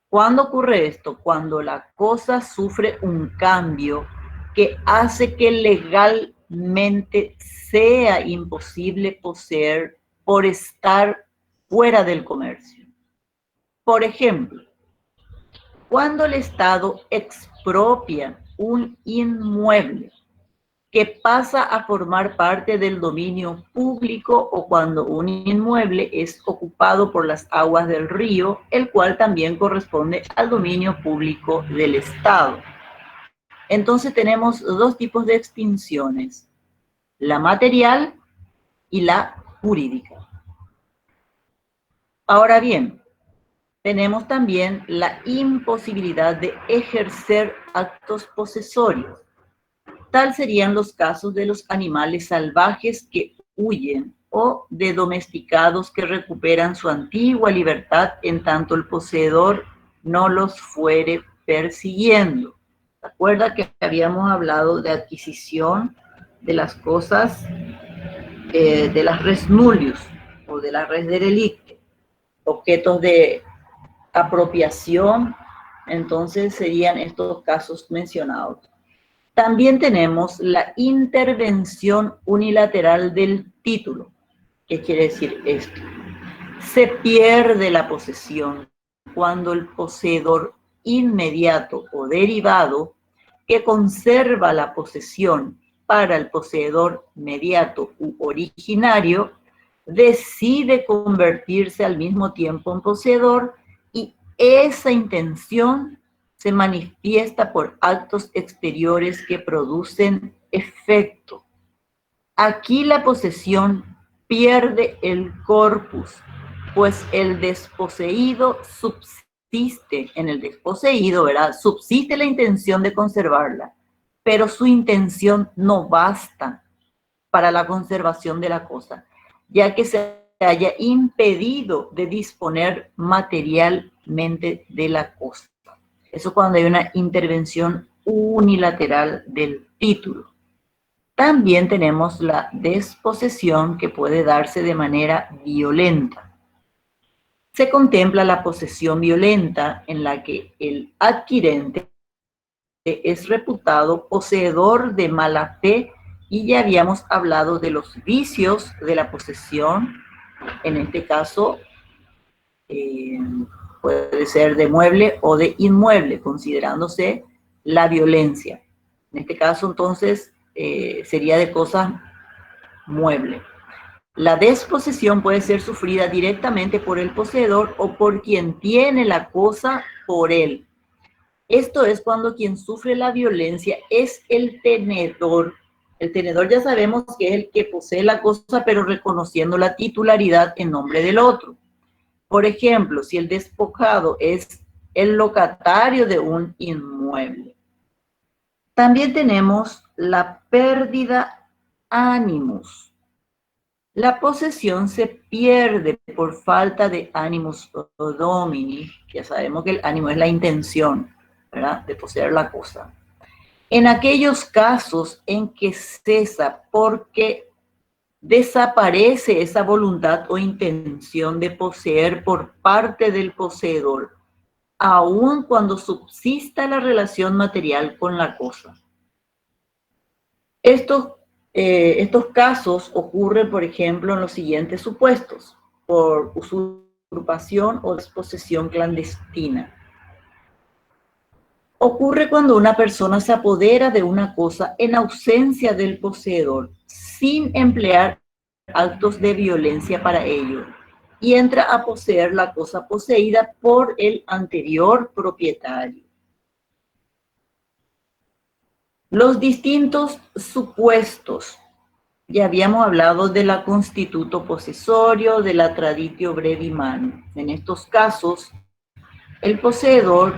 ¿Cuándo ocurre esto? Cuando la cosa sufre un cambio que hace que legalmente sea imposible poseer por estar fuera del comercio. Por ejemplo, cuando el Estado expropia un inmueble que pasa a formar parte del dominio público o cuando un inmueble es ocupado por las aguas del río, el cual también corresponde al dominio público del Estado. Entonces tenemos dos tipos de extinciones, la material y la jurídica. Ahora bien, tenemos también la imposibilidad de ejercer actos posesorios. Tal serían los casos de los animales salvajes que huyen o de domesticados que recuperan su antigua libertad en tanto el poseedor no los fuere persiguiendo. ¿Se acuerda que habíamos hablado de adquisición de las cosas, de las res nullius o de la res derelicte, objetos de apropiación? Entonces serían estos casos mencionados. También tenemos la intervención unilateral del título. ¿Qué quiere decir esto? Se pierde la posesión cuando el poseedor inmediato o derivado que conserva la posesión para el poseedor mediato u originario decide convertirse al mismo tiempo en poseedor y esa intención se manifiesta por actos exteriores que producen efecto. Aquí la posesión pierde el corpus, pues el desposeído subsiste en el desposeído, ¿verdad? Subsiste la intención de conservarla, pero su intención no basta para la conservación de la cosa, ya que se haya impedido de disponer materialmente de la cosa. Eso cuando hay una intervención unilateral del título. También tenemos la desposesión que puede darse de manera violenta. Se contempla la posesión violenta en la que el adquirente es reputado poseedor de mala fe y ya habíamos hablado de los vicios de la posesión, en este caso puede ser de mueble o de inmueble, considerándose la violencia. En este caso, entonces, sería de cosas muebles. La desposesión puede ser sufrida directamente por el poseedor o por quien tiene la cosa por él. Esto es cuando quien sufre la violencia es el tenedor. El tenedor ya sabemos que es el que posee la cosa, pero reconociendo la titularidad en nombre del otro. Por ejemplo, si el despojado es el locatario de un inmueble. También tenemos la pérdida animus. La posesión se pierde por falta de animus domini. Ya sabemos que el ánimo es la intención, ¿verdad?, de poseer la cosa. En aquellos casos en que cesa porque desaparece esa voluntad o intención de poseer por parte del poseedor, aun cuando subsista la relación material con la cosa. Estos casos ocurren, por ejemplo, en los siguientes supuestos: por usurpación o desposesión clandestina. Ocurre cuando una persona se apodera de una cosa en ausencia del poseedor, sin emplear actos de violencia para ello, y entra a poseer la cosa poseída por el anterior propietario. Los distintos supuestos. Ya habíamos hablado de la constituto posesorio, de la traditio brevi manu. En estos casos, el poseedor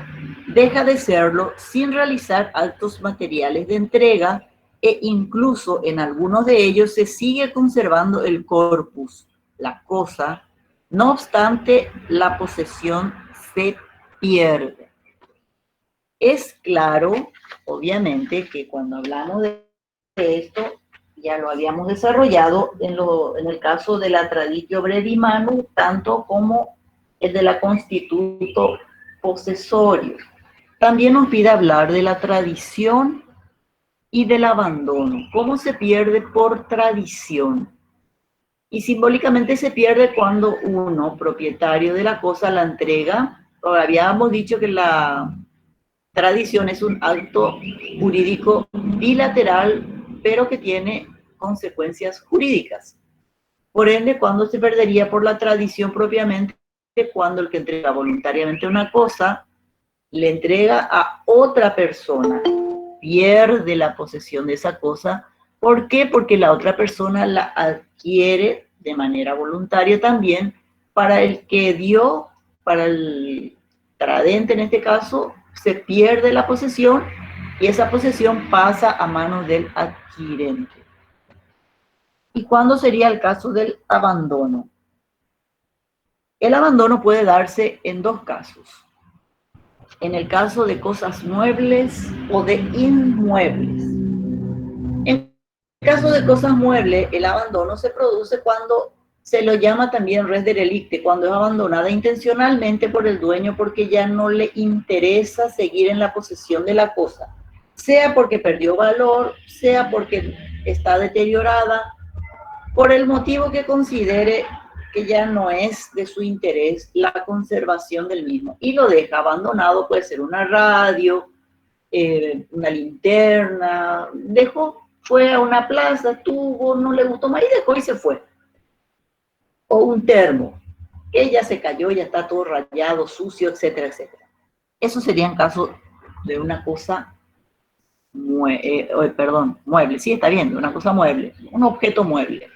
deja de serlo sin realizar actos materiales de entrega e incluso en algunos de ellos se sigue conservando el corpus, la cosa, no obstante la posesión se pierde. Es claro, obviamente, que cuando hablamos de esto, ya lo habíamos desarrollado en el caso de la traditio brevi manu, tanto como el de la constituto posesorio. También nos pide hablar de la tradición y del abandono. ¿Cómo se pierde por tradición? Y simbólicamente se pierde cuando uno, propietario de la cosa, la entrega. Habíamos dicho que la tradición es un acto jurídico bilateral, pero que tiene consecuencias jurídicas. Por ende, ¿cuándo se perdería por la tradición propiamente? Cuando el que entrega voluntariamente una cosa le entrega a otra persona, pierde la posesión de esa cosa. ¿Por qué? Porque la otra persona la adquiere de manera voluntaria también para el que dio, para el tradente en este caso, se pierde la posesión y esa posesión pasa a manos del adquirente. ¿Y cuándo sería el caso del abandono? El abandono puede darse en dos casos. En el caso de cosas muebles o de inmuebles. En el caso de cosas muebles, el abandono se produce cuando se lo llama también res derelicte, cuando es abandonada intencionalmente por el dueño porque ya no le interesa seguir en la posesión de la cosa, sea porque perdió valor, sea porque está deteriorada, por el motivo que considere que ya no es de su interés la conservación del mismo y lo deja abandonado. Puede ser una radio, una linterna, dejó, fue a una plaza, tuvo, no le gustó más y dejó y se fue. O un termo, que ya se cayó, ya está todo rayado, sucio, etcétera, etcétera. Eso sería en caso de una cosa, mueble, sí, está bien, de una cosa mueble, un objeto mueble.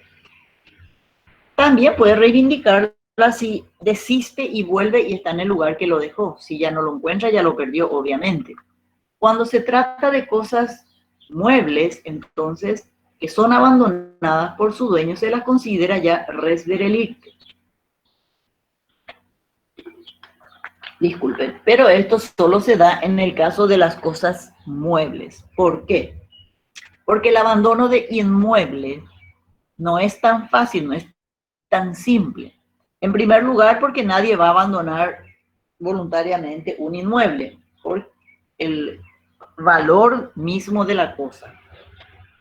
También puede reivindicarla si desiste y vuelve y está en el lugar que lo dejó. Si ya no lo encuentra, ya lo perdió, obviamente. Cuando se trata de cosas muebles, entonces, que son abandonadas por su dueño, se las considera ya res derelicte. Disculpen, pero esto solo se da en el caso de las cosas muebles. ¿Por qué? Porque el abandono de inmueble no es tan fácil, no es tan simple. En primer lugar, porque nadie va a abandonar voluntariamente un inmueble por el valor mismo de la cosa.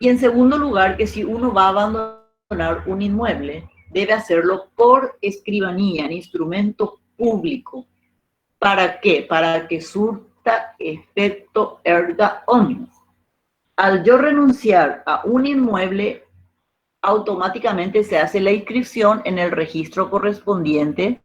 Y en segundo lugar, que si uno va a abandonar un inmueble, debe hacerlo por escribanía, en instrumento público. ¿Para qué? Para que surta efecto erga omnes. Al yo renunciar a un inmueble, automáticamente se hace la inscripción en el registro correspondiente,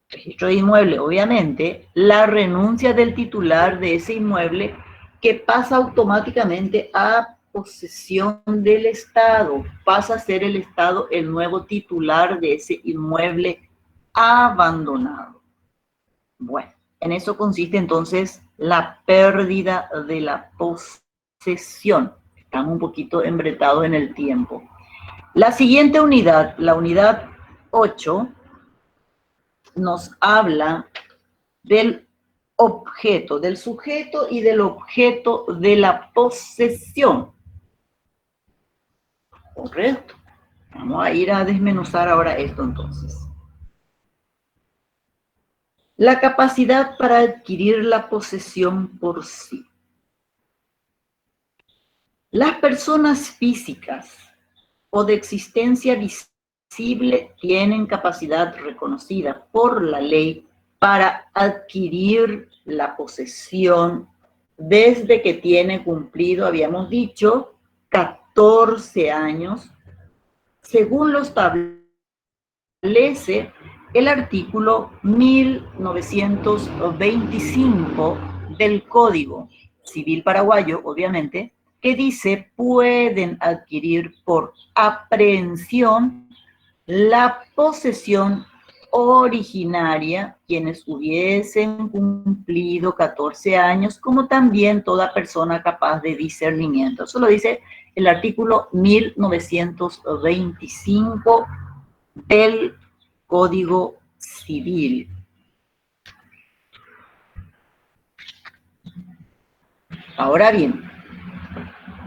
registro de inmueble, obviamente, la renuncia del titular de ese inmueble que pasa automáticamente a posesión del Estado, pasa a ser el Estado el nuevo titular de ese inmueble abandonado. Bueno, en eso consiste entonces la pérdida de la posesión. Estamos un poquito embretados en el tiempo. La siguiente unidad, la unidad 8, nos habla del objeto, del sujeto y del objeto de la posesión. Correcto. Vamos a ir a desmenuzar ahora esto entonces. La capacidad para adquirir la posesión por sí. Las personas físicas o de existencia visible tienen capacidad reconocida por la ley para adquirir la posesión desde que tiene cumplido, habíamos dicho, 14 años, según lo establecido establece el artículo 1925 del Código Civil Paraguayo, obviamente, que dice: pueden adquirir por aprehensión la posesión originaria quienes hubiesen cumplido 14 años, como también toda persona capaz de discernimiento. Eso lo dice el artículo 1925 del Código Civil. Ahora bien,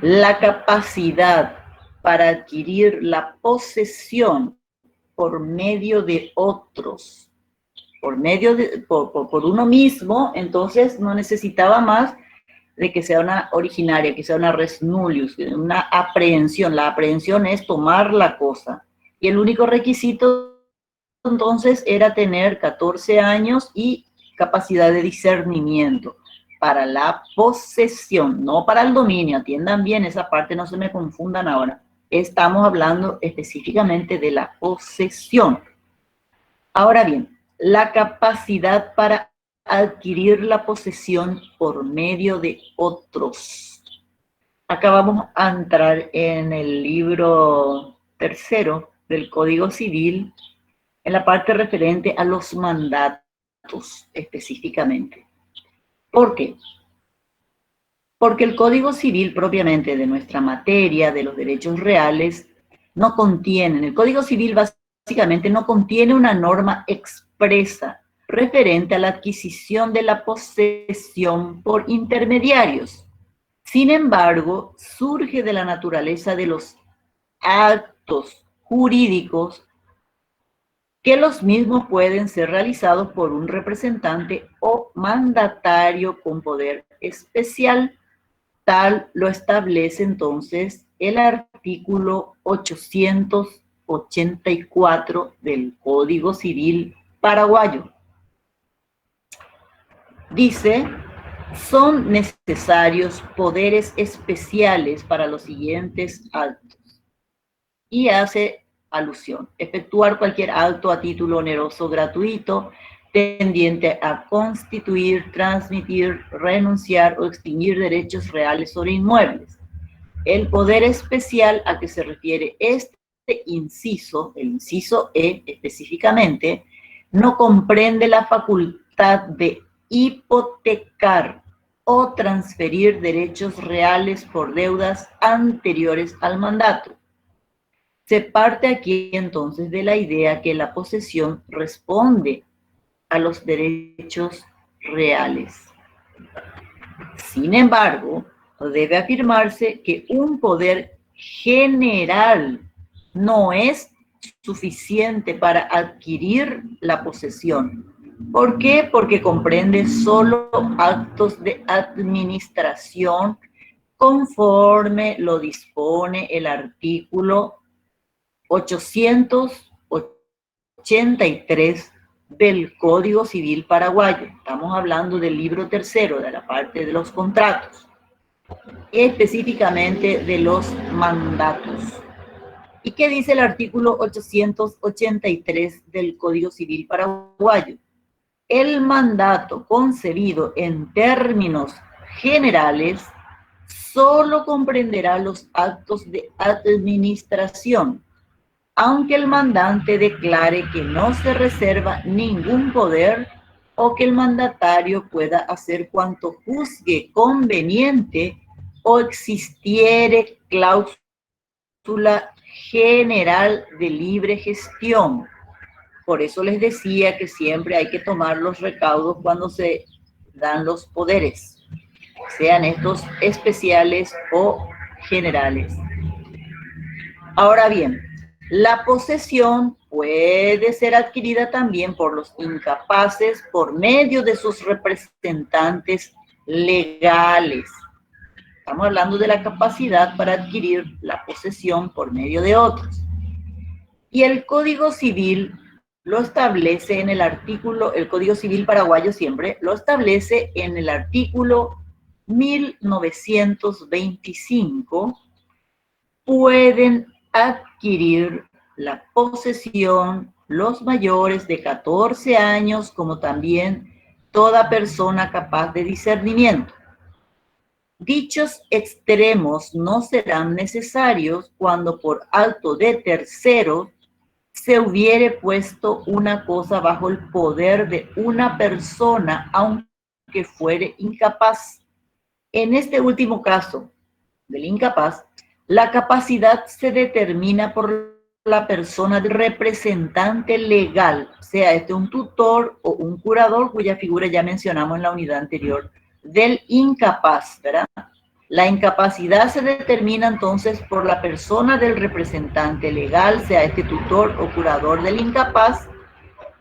la capacidad para adquirir la posesión por medio de otros, por uno mismo, entonces no necesitaba más de que sea una originaria, que sea una res nullius, una aprehensión. La aprehensión es tomar la cosa. Y el único requisito entonces era tener 14 años y capacidad de discernimiento para la posesión, no para el dominio. Atiendan bien esa parte, no se me confundan ahora. Estamos hablando específicamente de la posesión. Ahora bien, la capacidad para adquirir la posesión por medio de otros. Acá vamos a entrar en el libro tercero del Código Civil, en la parte referente a los mandatos específicamente. ¿Por qué? Porque el Código Civil propiamente de nuestra materia, de los derechos reales, no contiene, el Código Civil básicamente no contiene una norma expresa referente a la adquisición de la posesión por intermediarios. Sin embargo, surge de la naturaleza de los actos jurídicos que los mismos pueden ser realizados por un representante o mandatario con poder especial. Tal lo establece entonces el artículo 884 del Código Civil Paraguayo. Dice: son necesarios poderes especiales para los siguientes actos. Y hace alusión: efectuar cualquier acto a título oneroso gratuito, tendiente a constituir, transmitir, renunciar o extinguir derechos reales sobre inmuebles. El poder especial a que se refiere este inciso, el inciso E específicamente, no comprende la facultad de hipotecar o transferir derechos reales por deudas anteriores al mandato. Se parte aquí entonces de la idea que la posesión responde a los derechos reales. Sin embargo, debe afirmarse que un poder general no es suficiente para adquirir la posesión. ¿Por qué? Porque comprende solo actos de administración conforme lo dispone el artículo 883 del Código Civil Paraguayo. Estamos hablando del libro tercero, de la parte de los contratos, específicamente de los mandatos. ¿Y qué dice el artículo 883 del Código Civil Paraguayo? El mandato concebido en términos generales solo comprenderá los actos de administración, aunque el mandante declare que no se reserva ningún poder o que el mandatario pueda hacer cuanto juzgue conveniente o existiere cláusula general de libre gestión. Por eso les decía que siempre hay que tomar los recaudos cuando se dan los poderes, sean estos especiales o generales. Ahora bien, la posesión puede ser adquirida también por los incapaces por medio de sus representantes legales. Estamos hablando de la capacidad para adquirir la posesión por medio de otros. Y el Código Civil lo establece en el artículo, el Código Civil paraguayo siempre lo establece en el artículo 1925, pueden adquirir la posesión los mayores de 14 años, como también toda persona capaz de discernimiento. Dichos extremos no serán necesarios cuando por acto de tercero se hubiere puesto una cosa bajo el poder de una persona, aunque fuere incapaz. En este último caso del incapaz, la capacidad se determina por la persona del representante legal, sea este un tutor o un curador, cuya figura ya mencionamos en la unidad anterior, del incapaz, ¿verdad? La incapacidad se determina entonces por la persona del representante legal, sea este tutor o curador del incapaz,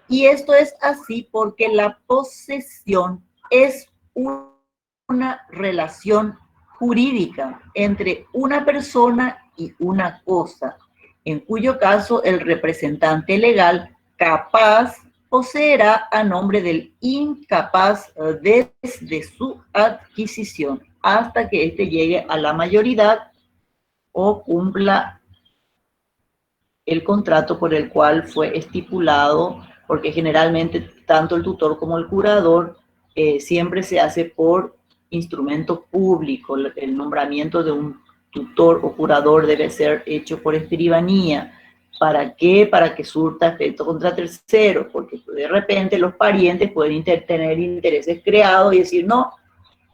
y esto es así porque la posesión es una relación jurídica entre una persona y una cosa, en cuyo caso el representante legal capaz poseerá a nombre del incapaz desde su adquisición hasta que éste llegue a la mayoría o cumpla el contrato por el cual fue estipulado, porque generalmente tanto el tutor como el curador siempre se hace por instrumento público. El nombramiento de un tutor o curador debe ser hecho por escribanía. ¿Para qué? Para que surta efecto contra terceros, porque de repente los parientes pueden tener intereses creados y decir, no,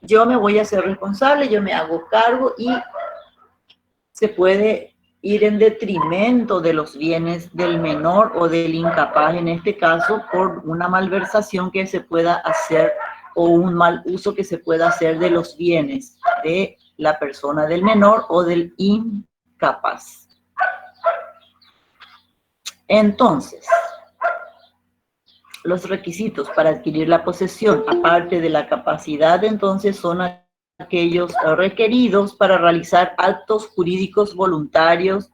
yo me voy a hacer responsable, yo me hago cargo, y se puede ir en detrimento de los bienes del menor o del incapaz, en este caso, por una malversación que se pueda hacer o un mal uso que se pueda hacer de los bienes de la persona del menor o del incapaz. Entonces, los requisitos para adquirir la posesión, aparte de la capacidad, entonces son aquellos requeridos para realizar actos jurídicos voluntarios,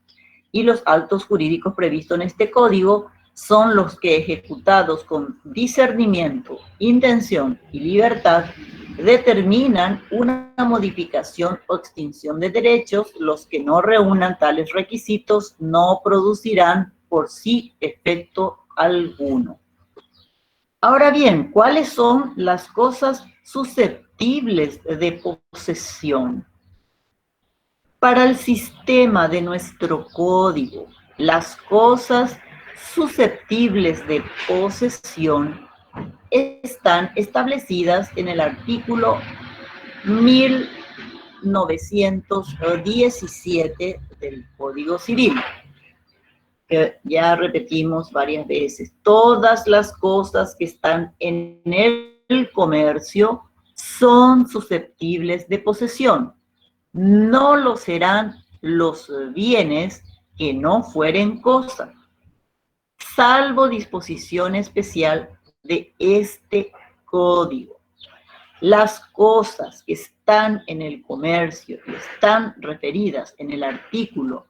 y los actos jurídicos previstos en este código son los que, ejecutados con discernimiento, intención y libertad, determinan una modificación o extinción de derechos. Los que no reúnan tales requisitos no producirán por sí efecto alguno. Ahora bien, ¿cuáles son las cosas susceptibles de posesión? Para el sistema de nuestro código, las cosas susceptibles de posesión están establecidas en el artículo 1917 del Código Civil, que ya repetimos varias veces. Todas las cosas que están en el comercio son susceptibles de posesión. No lo serán los bienes que no fueren cosa, salvo disposición especial de este código. Las cosas que están en el comercio y están referidas en el artículo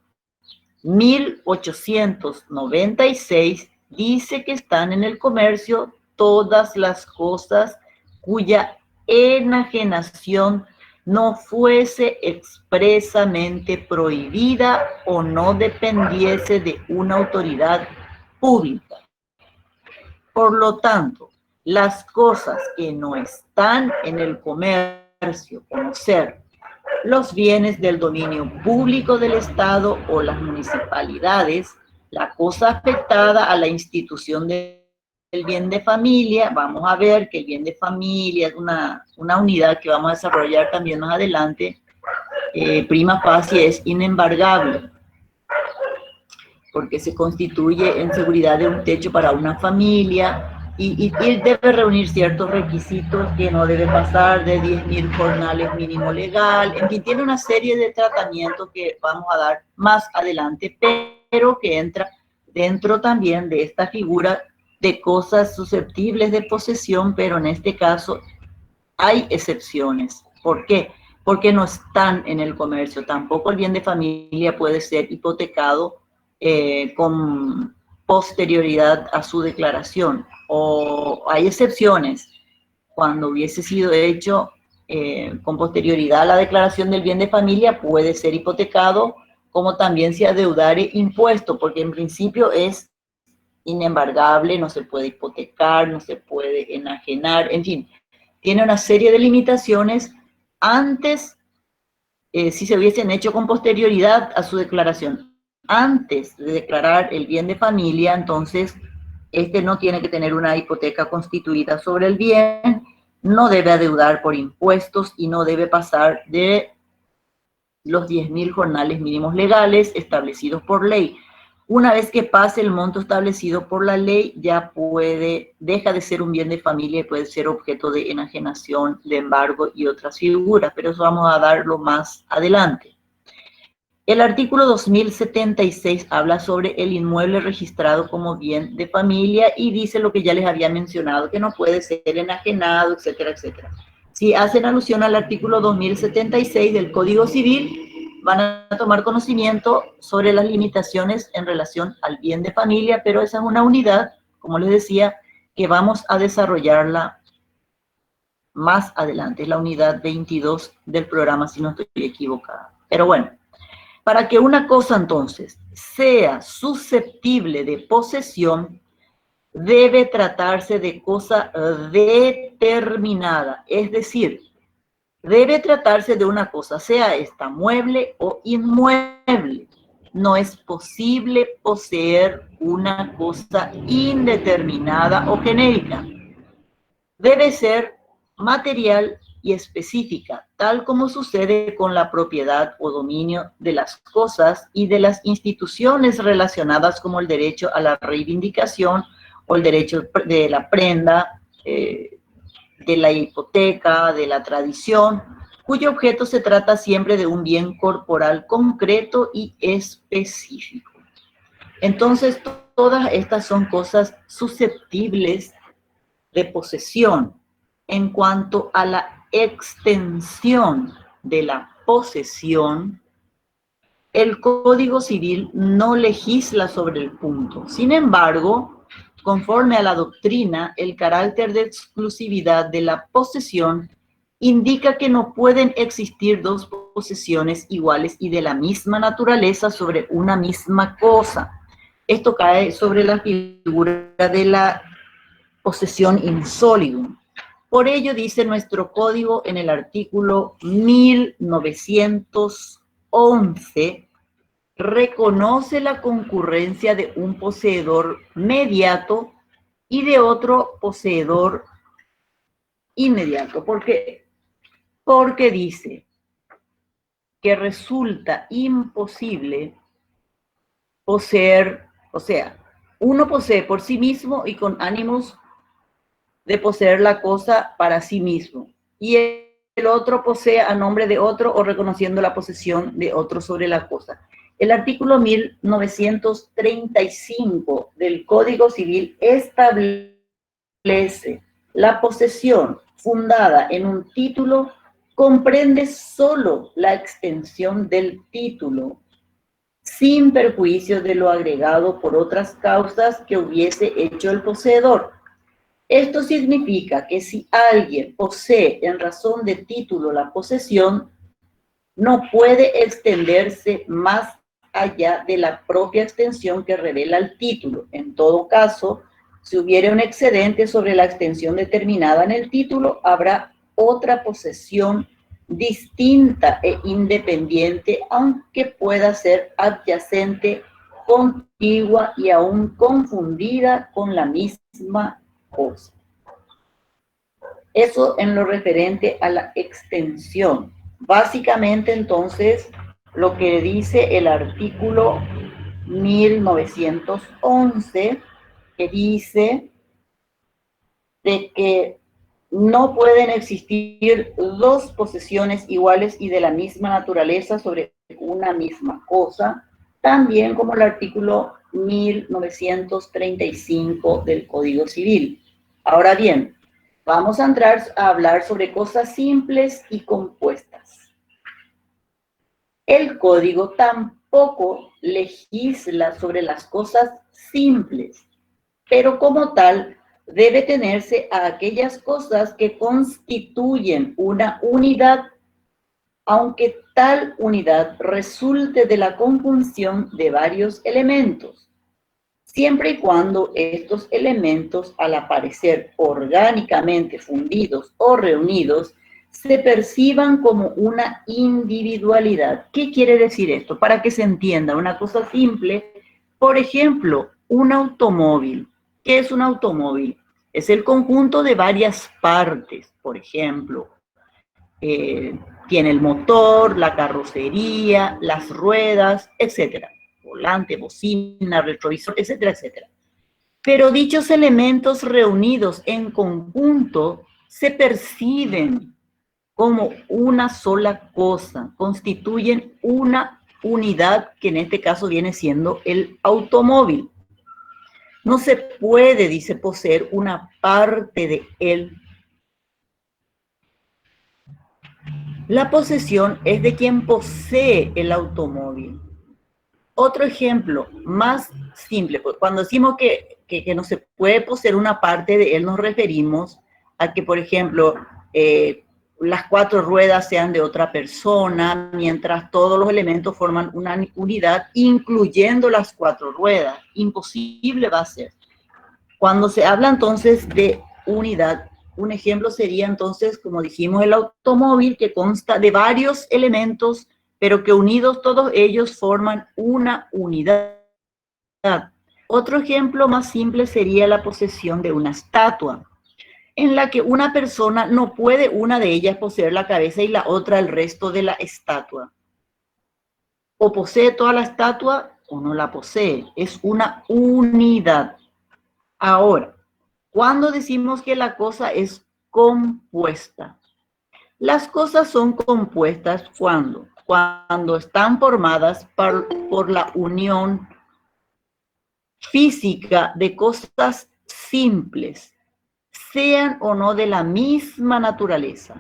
1896 dice que están en el comercio todas las cosas cuya enajenación no fuese expresamente prohibida o no dependiese de una autoridad pública. Por lo tanto, las cosas que no están en el comercio, como ser los bienes del dominio público del Estado o las municipalidades, la cosa afectada a la institución del bien de familia, vamos a ver que el bien de familia es una unidad que vamos a desarrollar también más adelante, prima facie es inembargable, porque se constituye en seguridad de un techo para una familia, y debe reunir ciertos requisitos que no debe pasar de 10.000 jornales mínimo legal. En fin, tiene una serie de tratamientos que vamos a dar más adelante, pero que entra dentro también de esta figura de cosas susceptibles de posesión, pero en este caso hay excepciones. ¿Por qué? Porque no están en el comercio. Tampoco el bien de familia puede ser hipotecado con posterioridad a su declaración, o hay excepciones cuando hubiese sido hecho con posterioridad a la declaración del bien de familia, puede ser hipotecado, como también se adeudare impuesto, porque en principio es inembargable, no se puede hipotecar, no se puede enajenar, en fin, tiene una serie de limitaciones antes, si se hubiesen hecho con posterioridad a su declaración. Antes de declarar el bien de familia, entonces, este no tiene que tener una hipoteca constituida sobre el bien, no debe adeudar por impuestos y no debe pasar de los 10.000 jornales mínimos legales establecidos por ley. Una vez que pase el monto establecido por la ley, ya deja de ser un bien de familia y puede ser objeto de enajenación, de embargo y otras figuras, pero eso vamos a darlo más adelante. El artículo 2076 habla sobre el inmueble registrado como bien de familia y dice lo que ya les había mencionado, que no puede ser enajenado, etcétera, etcétera. Si hacen alusión al artículo 2076 del Código Civil, van a tomar conocimiento sobre las limitaciones en relación al bien de familia, pero esa es una unidad, como les decía, que vamos a desarrollarla más adelante. Es la unidad 22 del programa, si no estoy equivocada. Pero bueno, para que una cosa entonces sea susceptible de posesión, debe tratarse de cosa determinada, es decir, debe tratarse de una cosa, sea esta mueble o inmueble. No es posible poseer una cosa indeterminada o genérica. Debe ser material y específica, tal como sucede con la propiedad o dominio de las cosas y de las instituciones relacionadas como el derecho a la reivindicación o el derecho de la prenda, de la hipoteca, de la tradición, cuyo objeto se trata siempre de un bien corporal concreto y específico. Entonces, todas estas son cosas susceptibles de posesión. En cuanto a la extensión de la posesión, el Código Civil no legisla sobre el punto. Sin embargo, conforme a la doctrina, el carácter de exclusividad de la posesión indica que no pueden existir dos posesiones iguales y de la misma naturaleza sobre una misma cosa. Esto cae sobre la figura de la posesión in solidum. Por ello dice nuestro código en el artículo 1911, reconoce la concurrencia de un poseedor mediato y de otro poseedor inmediato. ¿Por qué? Porque dice que resulta imposible poseer, o sea, uno posee por sí mismo y con ánimos de poseer la cosa para sí mismo, y el otro posee a nombre de otro o reconociendo la posesión de otro sobre la cosa. El artículo 1935 del Código Civil establece la posesión fundada en un título, comprende solo la extensión del título, sin perjuicio de lo agregado por otras causas que hubiese hecho el poseedor. Esto significa que si alguien posee en razón de título la posesión, no puede extenderse más allá de la propia extensión que revela el título. En todo caso, si hubiera un excedente sobre la extensión determinada en el título, habrá otra posesión distinta e independiente, aunque pueda ser adyacente, contigua y aún confundida con la misma cosa. Eso en lo referente a la extensión. Básicamente, entonces, lo que dice el artículo 1911, que dice de que no pueden existir dos posesiones iguales y de la misma naturaleza sobre una misma cosa, también como el artículo 1935 del Código Civil. Ahora bien, vamos a entrar a hablar sobre cosas simples y compuestas. El código tampoco legisla sobre las cosas simples, pero como tal debe tenerse a aquellas cosas que constituyen una unidad, aunque tal unidad resulte de la conjunción de varios elementos. siempre y cuando estos elementos, al aparecer orgánicamente fundidos o reunidos, se perciban como una individualidad. ¿Qué quiere decir esto? Para que se entienda una cosa simple, por ejemplo, un automóvil. ¿Qué es un automóvil? Es el conjunto de varias partes, por ejemplo, tiene el motor, la carrocería, las ruedas, etcétera. Volante, bocina, retrovisor, etcétera, etcétera. Pero dichos elementos reunidos en conjunto se perciben como una sola cosa, constituyen una unidad que en este caso viene siendo el automóvil. No se puede, dice, poseer una parte de él. La posesión es de quien posee el automóvil. Otro ejemplo más simple, pues cuando decimos que no se puede poseer una parte de él, nos referimos a que, por ejemplo, las 4 ruedas sean de otra persona, mientras todos los elementos forman una unidad, incluyendo las 4 ruedas. Imposible va a ser. Cuando se habla entonces de unidad, un ejemplo sería entonces, como dijimos, el automóvil, que consta de varios elementos, pero que unidos todos ellos forman una unidad. Otro ejemplo más simple sería la posesión de una estatua, en la que una persona no puede una de ellas poseer la cabeza y la otra el resto de la estatua. O posee toda la estatua o no la posee. Es una unidad. Ahora, ¿cuándo decimos que la cosa es compuesta? Las cosas son compuestas cuando están formadas por la unión física de cosas simples, sean o no de la misma naturaleza.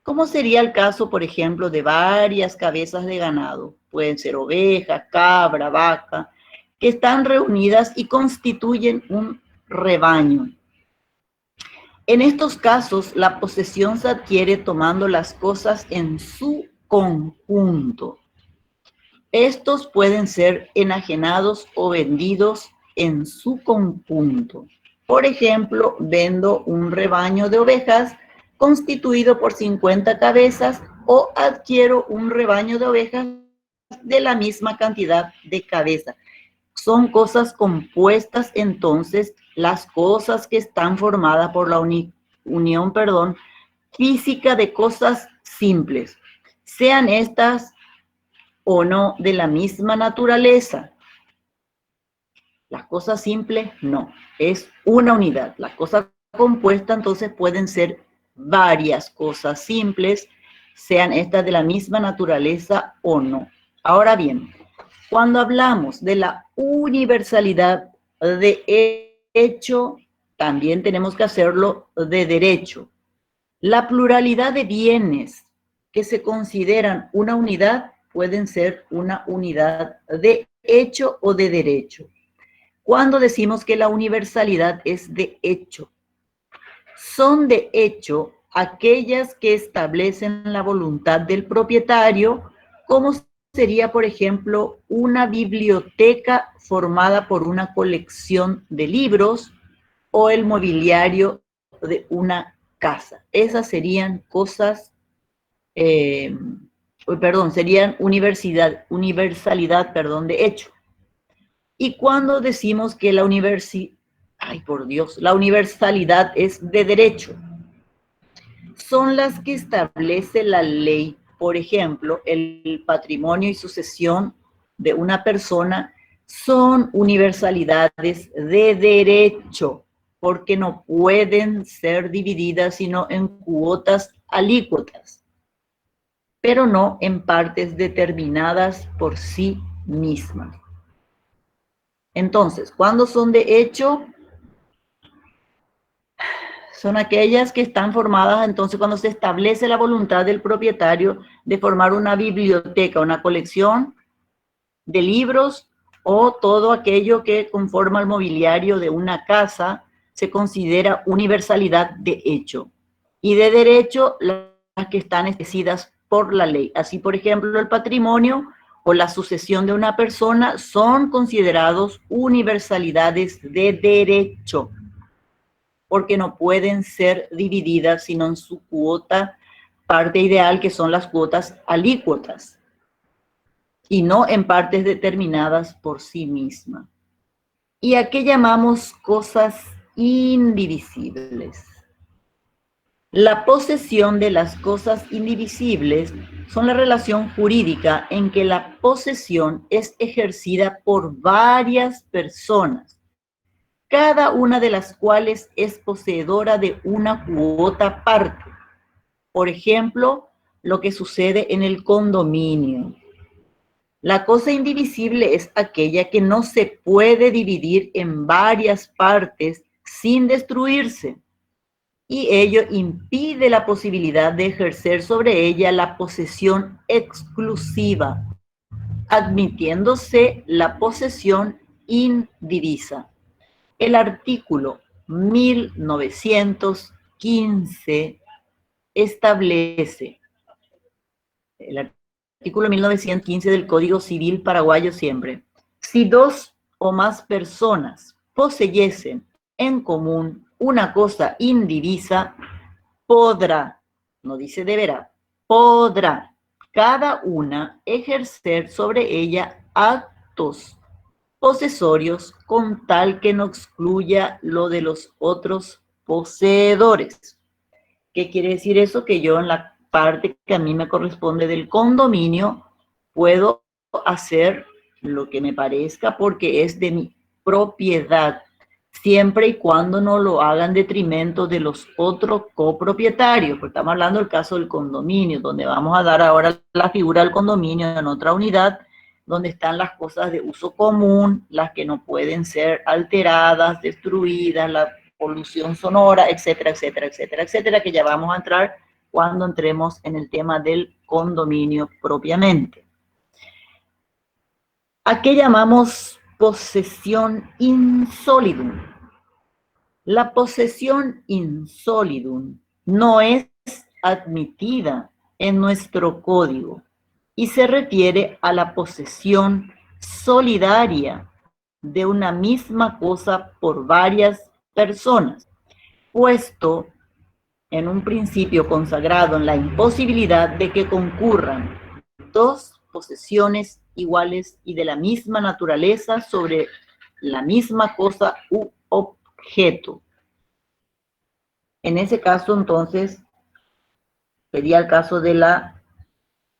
¿Cómo sería el caso, por ejemplo, de varias cabezas de ganado? Pueden ser oveja, cabra, vaca, que están reunidas y constituyen un rebaño. En estos casos, la posesión se adquiere tomando las cosas en su conjunto. Estos pueden ser enajenados o vendidos en su conjunto. Por ejemplo, vendo un rebaño de ovejas constituido por 50 cabezas o adquiero un rebaño de ovejas de la misma cantidad de cabezas. Son cosas compuestas, entonces, las cosas que están formadas por la unión física de cosas simples, sean estas o no de la misma naturaleza. Las cosas simples, no, es una unidad. Las cosas compuestas, entonces, pueden ser varias cosas simples, sean estas de la misma naturaleza o no. Ahora bien, cuando hablamos de la universalidad de hecho, también tenemos que hacerlo de derecho. La pluralidad de bienes que se consideran una unidad pueden ser una unidad de hecho o de derecho. Cuando decimos que la universalidad es de hecho, son de hecho aquellas que establecen la voluntad del propietario, como sería, por ejemplo, una biblioteca formada por una colección de libros o el mobiliario de una casa. Esas serían cosas, serían universalidad, de hecho. Y cuando decimos que la universalidad es de derecho, son las que establece la ley. Por ejemplo, el patrimonio y sucesión de una persona son universalidades de derecho, porque no pueden ser divididas sino en cuotas alícuotas, pero no en partes determinadas por sí mismas. Entonces, ¿cuándo son de hecho? Son aquellas que están formadas, entonces, cuando se establece la voluntad del propietario de formar una biblioteca, una colección de libros o todo aquello que conforma el mobiliario de una casa, se considera universalidad de hecho. Y de derecho, las que están establecidas por la ley. Así, por ejemplo, el patrimonio o la sucesión de una persona son considerados universalidades de derecho, porque no pueden ser divididas sino en su cuota, parte ideal, que son las cuotas alícuotas, y no en partes determinadas por sí misma. ¿Y a qué llamamos cosas indivisibles? La posesión de las cosas indivisibles son la relación jurídica en que la posesión es ejercida por varias personas, cada una de las cuales es poseedora de una cuota parte. Por ejemplo, lo que sucede en el condominio. La cosa indivisible es aquella que no se puede dividir en varias partes sin destruirse, y ello impide la posibilidad de ejercer sobre ella la posesión exclusiva, admitiéndose la posesión indivisa. El artículo 1915 establece, el artículo 1915 del Código Civil paraguayo siempre, si dos o más personas poseyesen en común una cosa indivisa, podrá, no dice deberá, podrá cada una ejercer sobre ella actos posesorios con tal que no excluya lo de los otros poseedores. ¿Qué quiere decir eso? Que yo en la parte que a mí me corresponde del condominio puedo hacer lo que me parezca porque es de mi propiedad, siempre y cuando no lo haga en detrimento de los otros copropietarios, porque estamos hablando del caso del condominio, donde vamos a dar ahora la figura del condominio en otra unidad, donde están las cosas de uso común, las que no pueden ser alteradas, destruidas, la polución sonora, etcétera, etcétera, etcétera, etcétera, que ya vamos a entrar cuando entremos en el tema del condominio propiamente. ¿A qué llamamos posesión insolidum? La posesión insolidum no es admitida en nuestro código y se refiere a la posesión solidaria de una misma cosa por varias personas, puesto en un principio consagrado en la imposibilidad de que concurran dos posesiones iguales y de la misma naturaleza sobre la misma cosa u objeto. En ese caso, entonces, sería el caso de la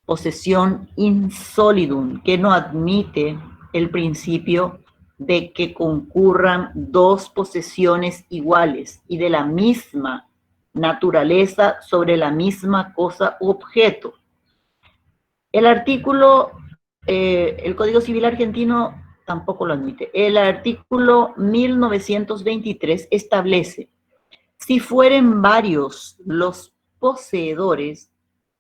posesión insolidum, que no admite el principio de que concurran dos posesiones iguales y de la misma naturaleza sobre la misma cosa u objeto. El artículo, el Código Civil argentino tampoco lo admite. El artículo 1923 establece: si fueren varios los poseedores,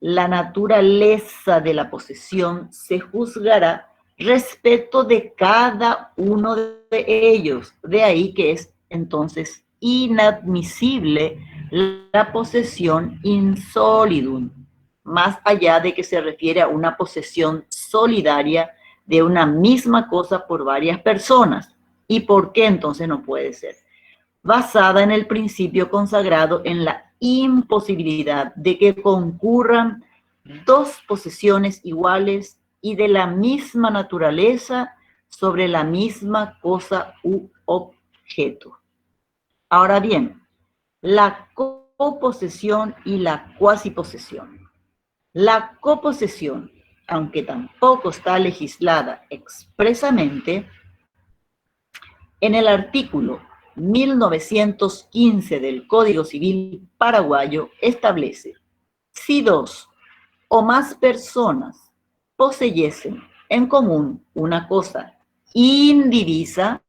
la naturaleza de la posesión se juzgará respecto de cada uno de ellos. De ahí que es entonces inadmisible la posesión insolidum, más allá de que se refiere a una posesión solidaria de una misma cosa por varias personas. ¿Y por qué entonces no puede ser? Basada en el principio consagrado en la imposibilidad de que concurran dos posesiones iguales y de la misma naturaleza sobre la misma cosa u objeto. Ahora bien, la coposesión y la cuasiposesión. La coposesión, aunque tampoco está legislada expresamente, en el artículo 1915 del Código Civil paraguayo establece: si dos o más personas poseyesen en común una cosa indivisa,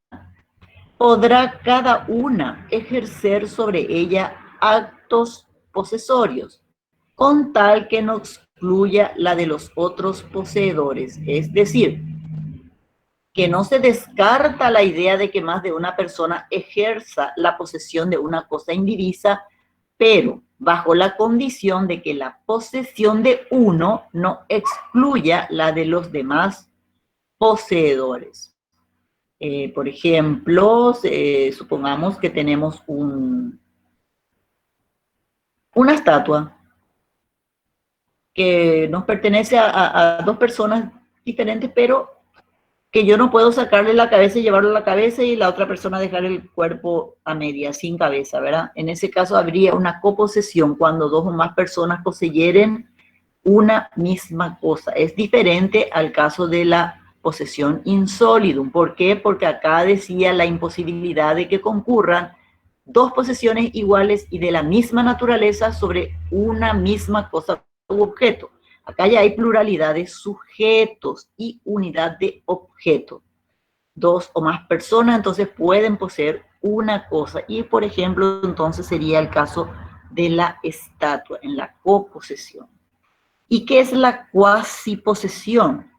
podrá cada una ejercer sobre ella actos posesorios, con tal que no excluya la de los otros poseedores. Es decir, que no se descarta la idea de que más de una persona ejerza la posesión de una cosa indivisa, pero bajo la condición de que la posesión de uno no excluya la de los demás poseedores. Por ejemplo, supongamos que tenemos una estatua que nos pertenece a dos personas diferentes, pero que yo no puedo sacarle la cabeza y llevarlo a la cabeza y la otra persona dejar el cuerpo a media, sin cabeza, ¿verdad? En ese caso habría una coposesión cuando dos o más personas poseyeren una misma cosa. Es diferente al caso de la posesión insólidum. ¿Por qué? Porque acá decía la imposibilidad de que concurran dos posesiones iguales y de la misma naturaleza sobre una misma cosa u objeto. Acá ya hay pluralidad de sujetos y unidad de objeto. Dos o más personas entonces pueden poseer una cosa y, por ejemplo, entonces sería el caso de la estatua en la coposesión. ¿Y qué es la cuasiposesión?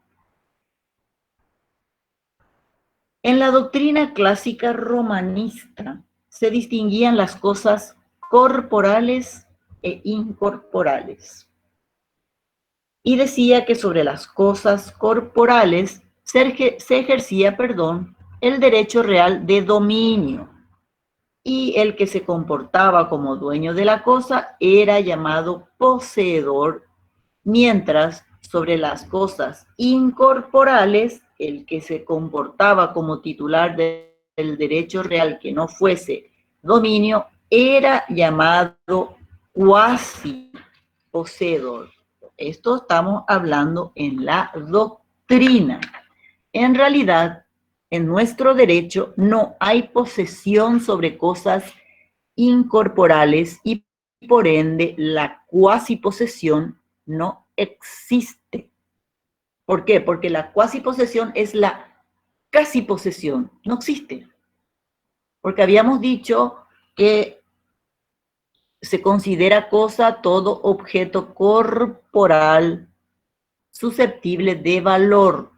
En la doctrina clásica romanista se distinguían las cosas corporales e incorporales. Y decía que sobre las cosas corporales se ejercía, el derecho real de dominio. Y el que se comportaba como dueño de la cosa era llamado poseedor, mientras sobre las cosas incorporales, el que se comportaba como titular del derecho real que no fuese dominio, era llamado cuasi poseedor. Esto estamos hablando en la doctrina. En realidad, en nuestro derecho no hay posesión sobre cosas incorporales y por ende la cuasiposesión no existe. ¿Por qué? Porque la cuasiposesión es la casi posesión, no existe. Porque habíamos dicho que se considera cosa todo objeto corporal susceptible de valor,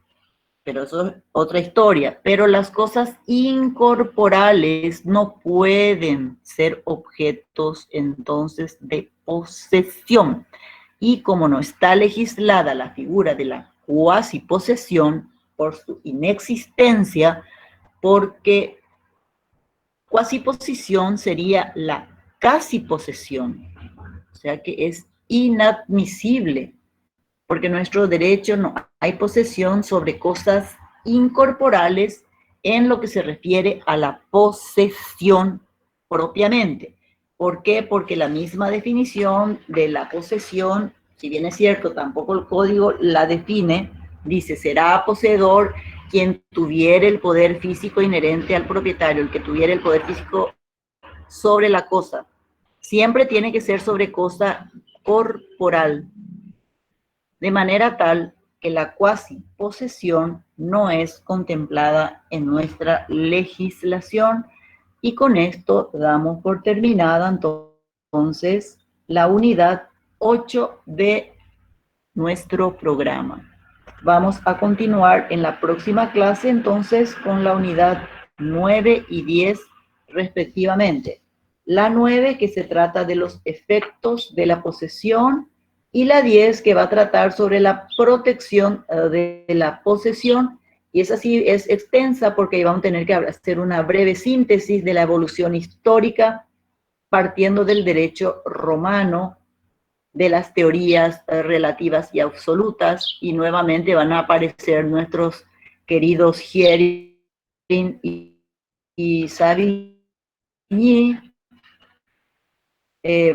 pero eso es otra historia. Pero las cosas incorporales no pueden ser objetos entonces de posesión. Y como no está legislada la figura de la cuasiposesión por su inexistencia, porque cuasiposesión sería la casi posesión, o sea que es inadmisible, porque en nuestro derecho no hay posesión sobre cosas incorporales en lo que se refiere a la posesión propiamente. ¿Por qué? Porque la misma definición de la posesión, si bien es cierto, tampoco el código la define, dice, será poseedor quien tuviera el poder físico inherente al propietario, el que tuviera el poder físico sobre la cosa. Siempre tiene que ser sobre cosa corporal, de manera tal que la cuasiposesión no es contemplada en nuestra legislación. Y con esto damos por terminada entonces la unidad 8 de nuestro programa. Vamos a continuar en la próxima clase entonces con la unidad 9 y 10 respectivamente. La 9 que se trata de los efectos de la posesión y la 10 que va a tratar sobre la protección de la posesión. Y esa sí es extensa porque vamos a tener que hacer una breve síntesis de la evolución histórica partiendo del derecho romano, de las teorías relativas y absolutas, y nuevamente van a aparecer nuestros queridos Hierin y Savigny.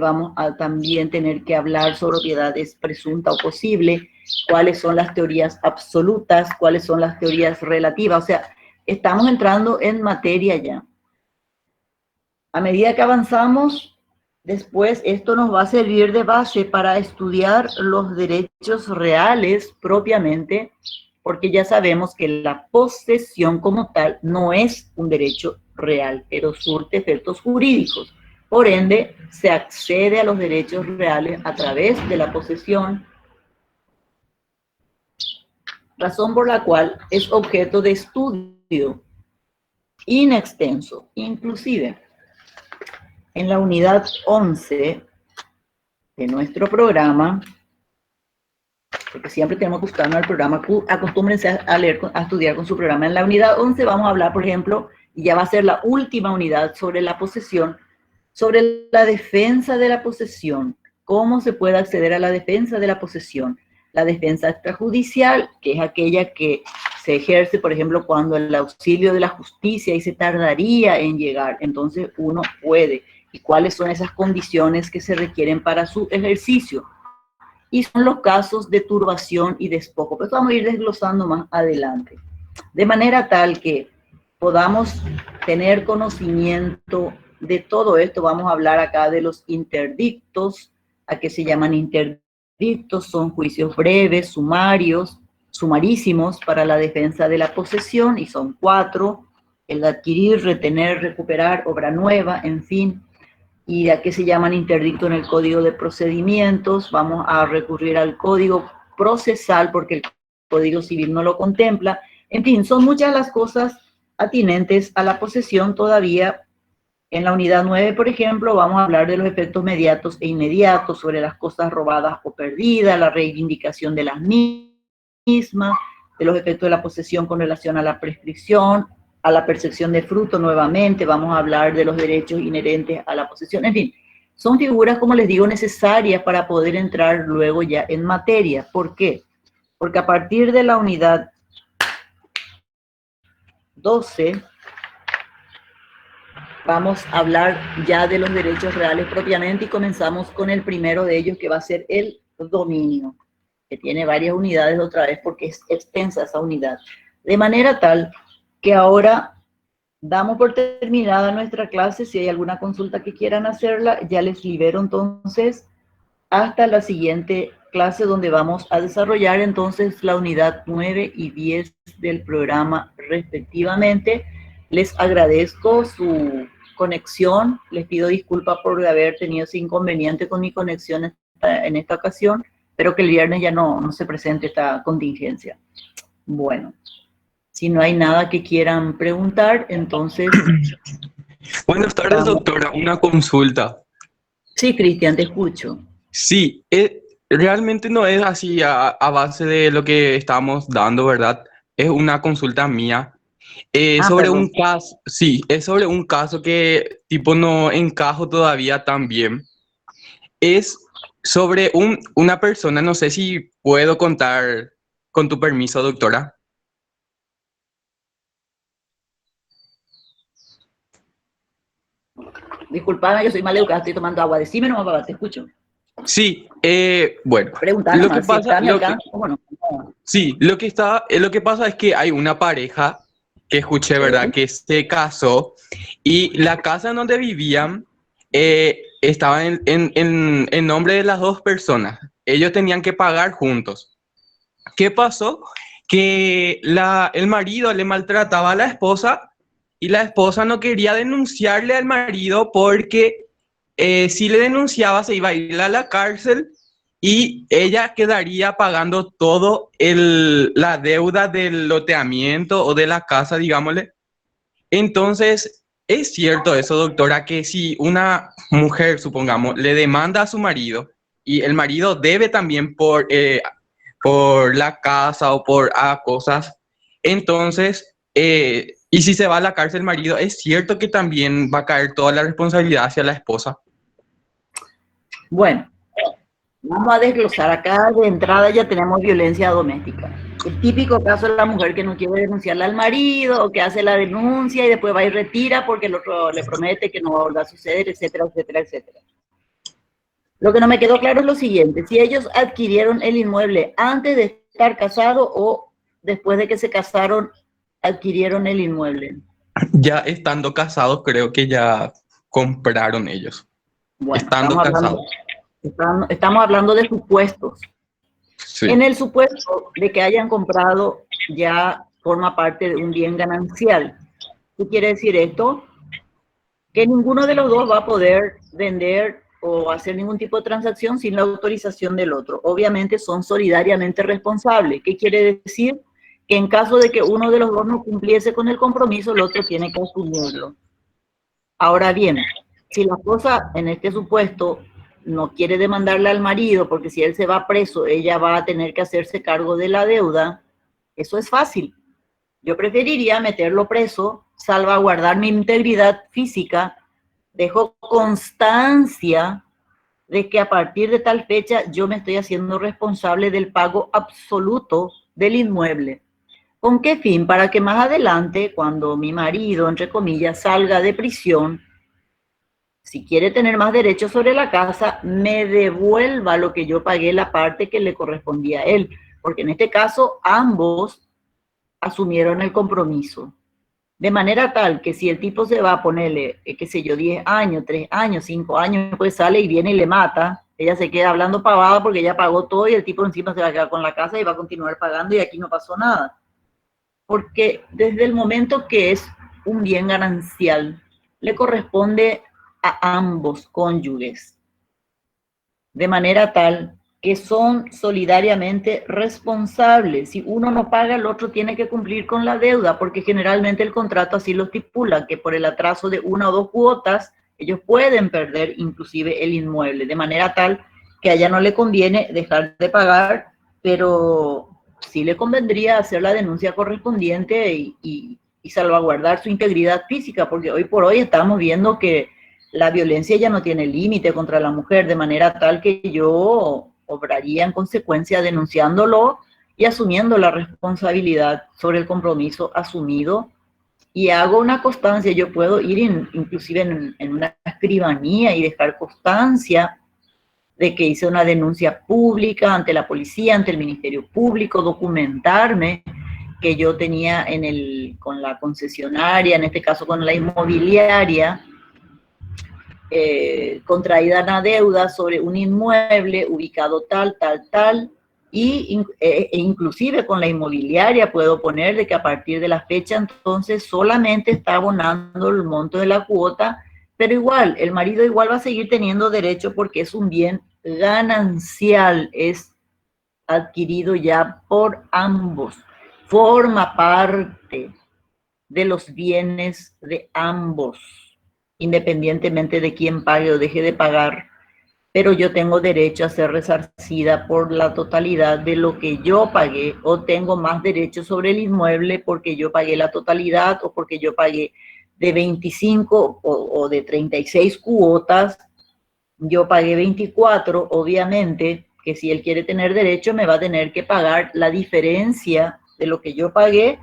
Vamos a también tener que hablar sobre propiedades presunta o posible, cuáles son las teorías absolutas, cuáles son las teorías relativas, o sea, estamos entrando en materia ya. A medida que avanzamos, después esto nos va a servir de base para estudiar los derechos reales propiamente, porque ya sabemos que la posesión como tal no es un derecho real, pero surte efectos jurídicos. Por ende, se accede a los derechos reales a través de la posesión, razón por la cual es objeto de estudio in extenso. Inclusive, en la unidad 11 de nuestro programa, porque siempre tenemos que buscarnos al programa, acostúmbrense a leer, a estudiar con su programa. En la unidad 11 vamos a hablar, por ejemplo, y ya va a ser la última unidad sobre la posesión, sobre la defensa de la posesión, cómo se puede acceder a la defensa de la posesión. La defensa extrajudicial, que es aquella que se ejerce, por ejemplo, cuando el auxilio de la justicia y se tardaría en llegar, entonces uno puede. ¿Y cuáles son esas condiciones que se requieren para su ejercicio? Y son los casos de turbación y despojo. Pero vamos a ir desglosando más adelante. De manera tal que podamos tener conocimiento de todo esto. Vamos a hablar acá de los interdictos. ¿A qué se llaman interdictos? Son juicios breves, sumarios, sumarísimos para la defensa de la posesión, y son 4: el adquirir, retener, recuperar, obra nueva, en fin. ¿Y a qué se llaman interdictos en el Código de Procedimientos? Vamos a recurrir al Código Procesal porque el Código Civil no lo contempla. En fin, son muchas las cosas atinentes a la posesión todavía. En la unidad 9, por ejemplo, vamos a hablar de los efectos mediatos e inmediatos sobre las cosas robadas o perdidas, la reivindicación de las mismas, de los efectos de la posesión con relación a la prescripción, a la percepción de fruto nuevamente. Vamos a hablar de los derechos inherentes a la posesión. En fin, son figuras, como les digo, necesarias para poder entrar luego ya en materia. ¿Por qué? Porque a partir de la unidad 12, vamos a hablar ya de los derechos reales propiamente y comenzamos con el primero de ellos, que va a ser el dominio, que tiene varias unidades otra vez porque es extensa esa unidad. De manera tal que ahora damos por terminada nuestra clase. Si hay alguna consulta que quieran hacerla, ya les libero entonces hasta la siguiente clase, donde vamos a desarrollar entonces la unidad 9 y 10 del programa respectivamente. Les agradezco su conexión, les pido disculpas por haber tenido ese inconveniente con mi conexión en esta ocasión, pero que el viernes ya no se presente esta contingencia. Bueno, si no hay nada que quieran preguntar, entonces... Buenas tardes, doctora. Una consulta. Sí, Cristian, te escucho. Sí, realmente no es así a base de lo que estamos dando, ¿verdad? Es una consulta mía. Sobre Perdón. un caso, sí, es sobre un caso que tipo no encajo todavía tan bien. Es sobre una persona, no sé si puedo contar con tu permiso, doctora. Disculpame, yo soy mal educada, estoy tomando agua. Decime nomás, papá, te escucho. Sí, bueno, Pregunta lo que nomás, si pasa, está a mi alcance, ¿cómo no? sí, lo que pasa es que hay una pareja que escuché, ¿verdad? Sí. Que se casó y la casa en donde vivían estaba en nombre de las dos personas. Ellos tenían que pagar juntos. ¿Qué pasó? Que el marido le maltrataba a la esposa y la esposa no quería denunciarle al marido porque si le denunciaba se iba a ir a la cárcel y ella quedaría pagando todo la deuda del loteamiento o de la casa, digámosle. Entonces, es cierto eso, doctora, que si una mujer, supongamos, le demanda a su marido y el marido debe también por la casa o por cosas, entonces, y si se va a la cárcel el marido, es cierto que también va a caer toda la responsabilidad hacia la esposa. Bueno, vamos a desglosar. Acá de entrada ya tenemos violencia doméstica. El típico caso de la mujer que no quiere denunciarle al marido o que hace la denuncia y después va y retira porque el otro le promete que no va a volver a suceder, etcétera, etcétera, etcétera. Lo que no me quedó claro es lo siguiente: si ellos adquirieron el inmueble antes de estar casados o después de que se casaron adquirieron el inmueble. Ya estando casados, creo que ya compraron ellos. Bueno, Estando casados. estamos hablando de supuestos. Sí. En el supuesto de que hayan comprado, ya forma parte de un bien ganancial. ¿Qué quiere decir esto? Que ninguno de los dos va a poder vender o hacer ningún tipo de transacción sin la autorización del otro. Obviamente son solidariamente responsables. ¿Qué quiere decir? Que en caso de que uno de los dos no cumpliese con el compromiso, el otro tiene que asumirlo. Ahora bien, si la cosa en este supuesto no quiere demandarle al marido porque si él se va preso, ella va a tener que hacerse cargo de la deuda, eso es fácil. Yo preferiría meterlo preso, salvaguardar mi integridad física, dejo constancia de que a partir de tal fecha yo me estoy haciendo responsable del pago absoluto del inmueble. ¿Con qué fin? Para que más adelante, cuando mi marido, entre comillas, salga de prisión, si quiere tener más derechos sobre la casa, me devuelva lo que yo pagué, la parte que le correspondía a él. Porque en este caso, ambos asumieron el compromiso. De manera tal que si el tipo se va a ponerle, qué sé yo, 10 años, 3 años, 5 años, pues sale y viene y le mata, ella se queda hablando pavada porque ella pagó todo y el tipo encima se va a quedar con la casa y va a continuar pagando y aquí no pasó nada. Porque desde el momento que es un bien ganancial, le corresponde a ambos cónyuges, de manera tal que son solidariamente responsables. Si uno no paga, el otro tiene que cumplir con la deuda, porque generalmente el contrato así lo estipula, que por el atraso de una o dos cuotas, ellos pueden perder inclusive el inmueble, de manera tal que a ella no le conviene dejar de pagar, pero sí le convendría hacer la denuncia correspondiente y salvaguardar su integridad física, porque hoy por hoy estamos viendo que la violencia ya no tiene límite contra la mujer, de manera tal que yo obraría en consecuencia denunciándolo y asumiendo la responsabilidad sobre el compromiso asumido. Y hago una constancia, yo puedo ir inclusive en una escribanía y dejar constancia de que hice una denuncia pública ante la policía, ante el Ministerio Público, documentarme que yo tenía con la concesionaria, en este caso con la inmobiliaria, contraída una deuda sobre un inmueble ubicado tal, y inclusive con la inmobiliaria puedo poner de que a partir de la fecha entonces solamente está abonando el monto de la cuota, pero igual, el marido igual va a seguir teniendo derecho porque es un bien ganancial, es adquirido ya por ambos, forma parte de los bienes de ambos, independientemente de quién pague o deje de pagar, pero yo tengo derecho a ser resarcida por la totalidad de lo que yo pagué, o tengo más derecho sobre el inmueble porque yo pagué la totalidad, o porque yo pagué de 25 o de 36 cuotas, yo pagué 24, obviamente, que si él quiere tener derecho me va a tener que pagar la diferencia de lo que yo pagué.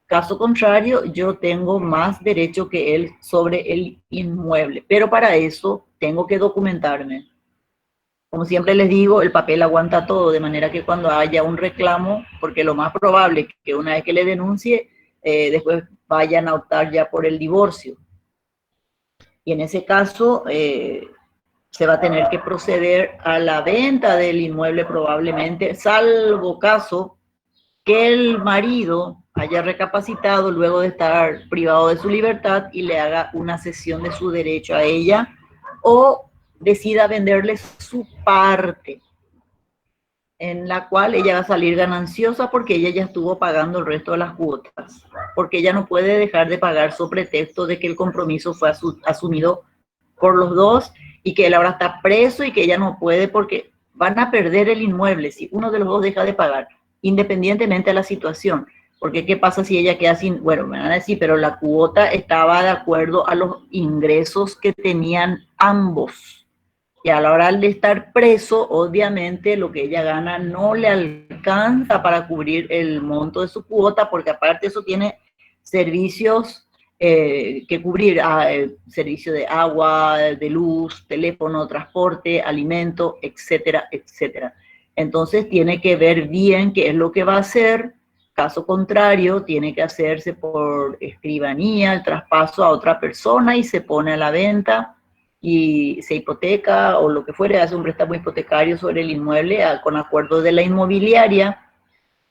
Caso contrario, yo tengo más derecho que él sobre el inmueble, pero para eso tengo que documentarme. Como siempre les digo, el papel aguanta todo, de manera que cuando haya un reclamo, porque lo más probable es que una vez que le denuncie, después vayan a optar ya por el divorcio. Y en ese caso, se va a tener que proceder a la venta del inmueble probablemente, salvo caso que el marido haya recapacitado luego de estar privado de su libertad y le haga una cesión de su derecho a ella o decida venderle su parte, en la cual ella va a salir gananciosa porque ella ya estuvo pagando el resto de las cuotas, porque ella no puede dejar de pagar sobre pretexto de que el compromiso fue asumido por los dos y que él ahora está preso y que ella no puede porque van a perder el inmueble si uno de los dos deja de pagar, independientemente de la situación. Porque ¿qué pasa si ella queda sin? Bueno, me van a decir, pero la cuota estaba de acuerdo a los ingresos que tenían ambos. Y a la hora de estar preso, obviamente lo que ella gana no le alcanza para cubrir el monto de su cuota, porque aparte eso tiene servicios que cubrir, servicio de agua, de luz, teléfono, transporte, alimento, etcétera, etcétera. Entonces tiene que ver bien qué es lo que va a hacer. Caso contrario, tiene que hacerse por escribanía el traspaso a otra persona y se pone a la venta y se hipoteca o lo que fuere, hace un préstamo hipotecario sobre el inmueble con acuerdo de la inmobiliaria,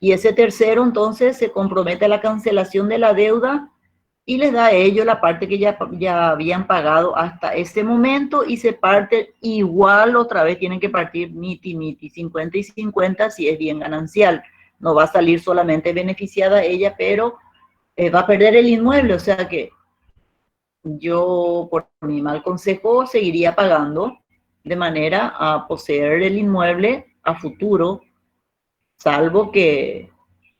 y ese tercero entonces se compromete a la cancelación de la deuda y les da a ellos la parte que ya habían pagado hasta ese momento y se parte igual otra vez, tienen que partir miti, 50 y 50 si es bien ganancial. No va a salir solamente beneficiada ella, pero va a perder el inmueble, o sea que yo, por mi mal consejo, seguiría pagando de manera a poseer el inmueble a futuro, salvo que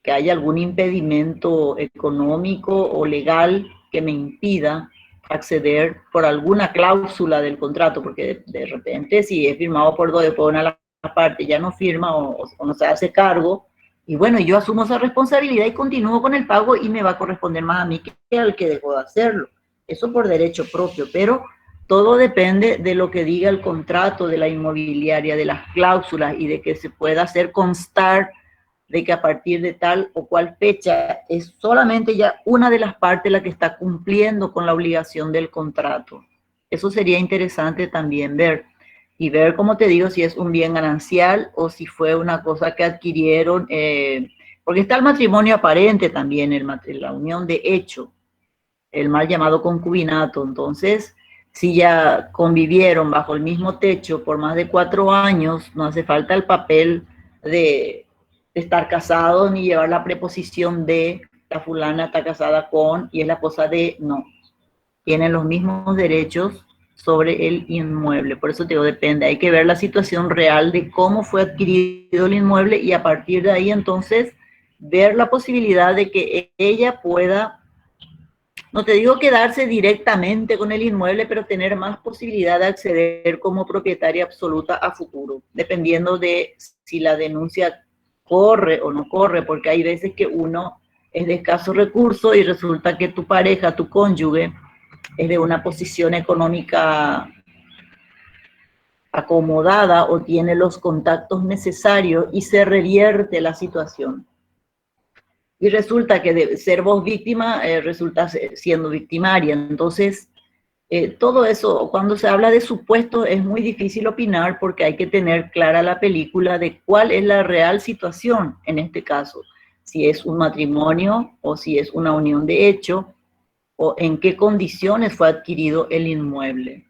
haya algún impedimento económico o legal que me impida acceder por alguna cláusula del contrato, porque de repente si es firmado por dos, después una de las partes ya no firma o no se hace cargo, y bueno, yo asumo esa responsabilidad y continúo con el pago y me va a corresponder más a mí que al que dejó de hacerlo. Eso por derecho propio, pero todo depende de lo que diga el contrato de la inmobiliaria, de las cláusulas y de que se pueda hacer constar de que a partir de tal o cual fecha es solamente ya una de las partes la que está cumpliendo con la obligación del contrato. Eso sería interesante también ver. Y ver, como te digo, si es un bien ganancial o si fue una cosa que adquirieron, porque está el matrimonio aparente también, la unión de hecho, el mal llamado concubinato. Entonces, si ya convivieron bajo el mismo techo por más de 4 años, no hace falta el papel de estar casados ni llevar la preposición de la fulana está casada con y es la esposa de, no. Tienen los mismos derechos sobre el inmueble. Por eso te digo, depende. Hay que ver la situación real de cómo fue adquirido el inmueble y a partir de ahí entonces ver la posibilidad de que ella pueda, no te digo quedarse directamente con el inmueble, pero tener más posibilidad de acceder como propietaria absoluta a futuro, dependiendo de si la denuncia corre o no corre, porque hay veces que uno es de escaso recurso y resulta que tu pareja, tu cónyuge, es de una posición económica acomodada o tiene los contactos necesarios y se revierte la situación. Y resulta que de ser vos víctima, resulta siendo victimaria. Entonces, todo eso, cuando se habla de supuestos, es muy difícil opinar porque hay que tener clara la película de cuál es la real situación en este caso. Si es un matrimonio o si es una unión de hecho, o en qué condiciones fue adquirido el inmueble.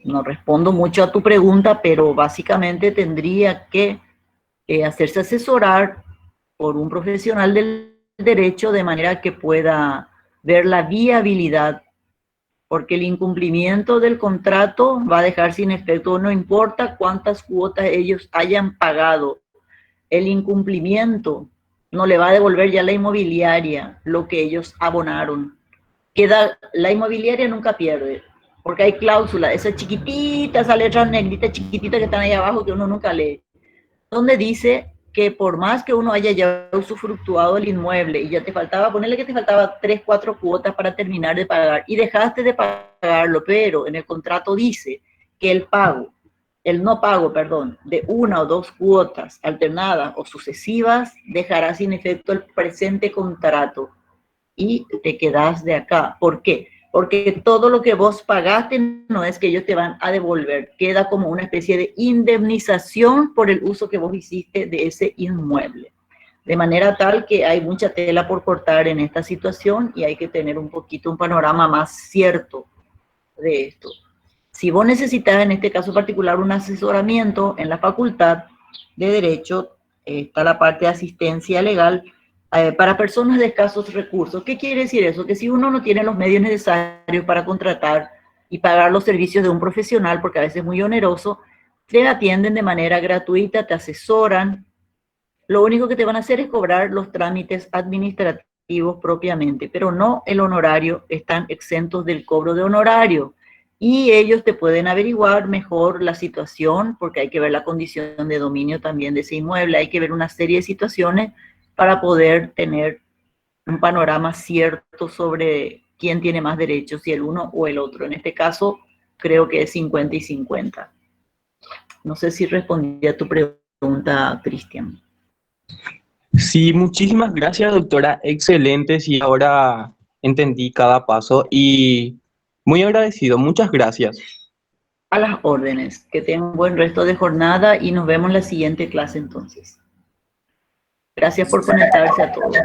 No respondo mucho a tu pregunta, pero básicamente tendría que hacerse asesorar por un profesional del derecho de manera que pueda ver la viabilidad, porque el incumplimiento del contrato va a dejar sin efecto, no importa cuántas cuotas ellos hayan pagado, el incumplimiento no le va a devolver ya la inmobiliaria lo que ellos abonaron. La inmobiliaria nunca pierde, porque hay cláusulas, esa chiquitita, esa letra negrita chiquitita que están ahí abajo que uno nunca lee, donde dice que por más que uno haya ya usufructuado el inmueble y ya te faltaba, ponerle que te faltaba 3, 4 cuotas para terminar de pagar y dejaste de pagarlo, pero en el contrato dice que el no pago, perdón, de 1 o 2 cuotas alternadas o sucesivas dejará sin efecto el presente contrato y te quedas de acá. ¿Por qué? Porque todo lo que vos pagaste no es que ellos te van a devolver, queda como una especie de indemnización por el uso que vos hiciste de ese inmueble. De manera tal que hay mucha tela por cortar en esta situación y hay que tener un panorama más cierto de esto. Si vos necesitas, en este caso particular, un asesoramiento en la Facultad de Derecho, está la parte de asistencia legal para personas de escasos recursos. ¿Qué quiere decir eso? Que si uno no tiene los medios necesarios para contratar y pagar los servicios de un profesional, porque a veces es muy oneroso, te atienden de manera gratuita, te asesoran. Lo único que te van a hacer es cobrar los trámites administrativos propiamente, pero no el honorario, están exentos del cobro de honorario. Y ellos te pueden averiguar mejor la situación, porque hay que ver la condición de dominio también de ese inmueble, hay que ver una serie de situaciones para poder tener un panorama cierto sobre quién tiene más derechos, si el uno o el otro. En este caso, creo que es 50 y 50. No sé si respondí a tu pregunta, Cristian. Sí, muchísimas gracias, doctora. Excelente, sí, ahora entendí cada paso y muy agradecido. Muchas gracias. A las órdenes. Que tengan un buen resto de jornada y nos vemos en la siguiente clase entonces. Gracias por conectarse a todos.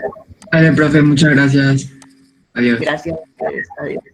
Vale, profe, muchas gracias. Adiós. Gracias a ustedes. Adiós.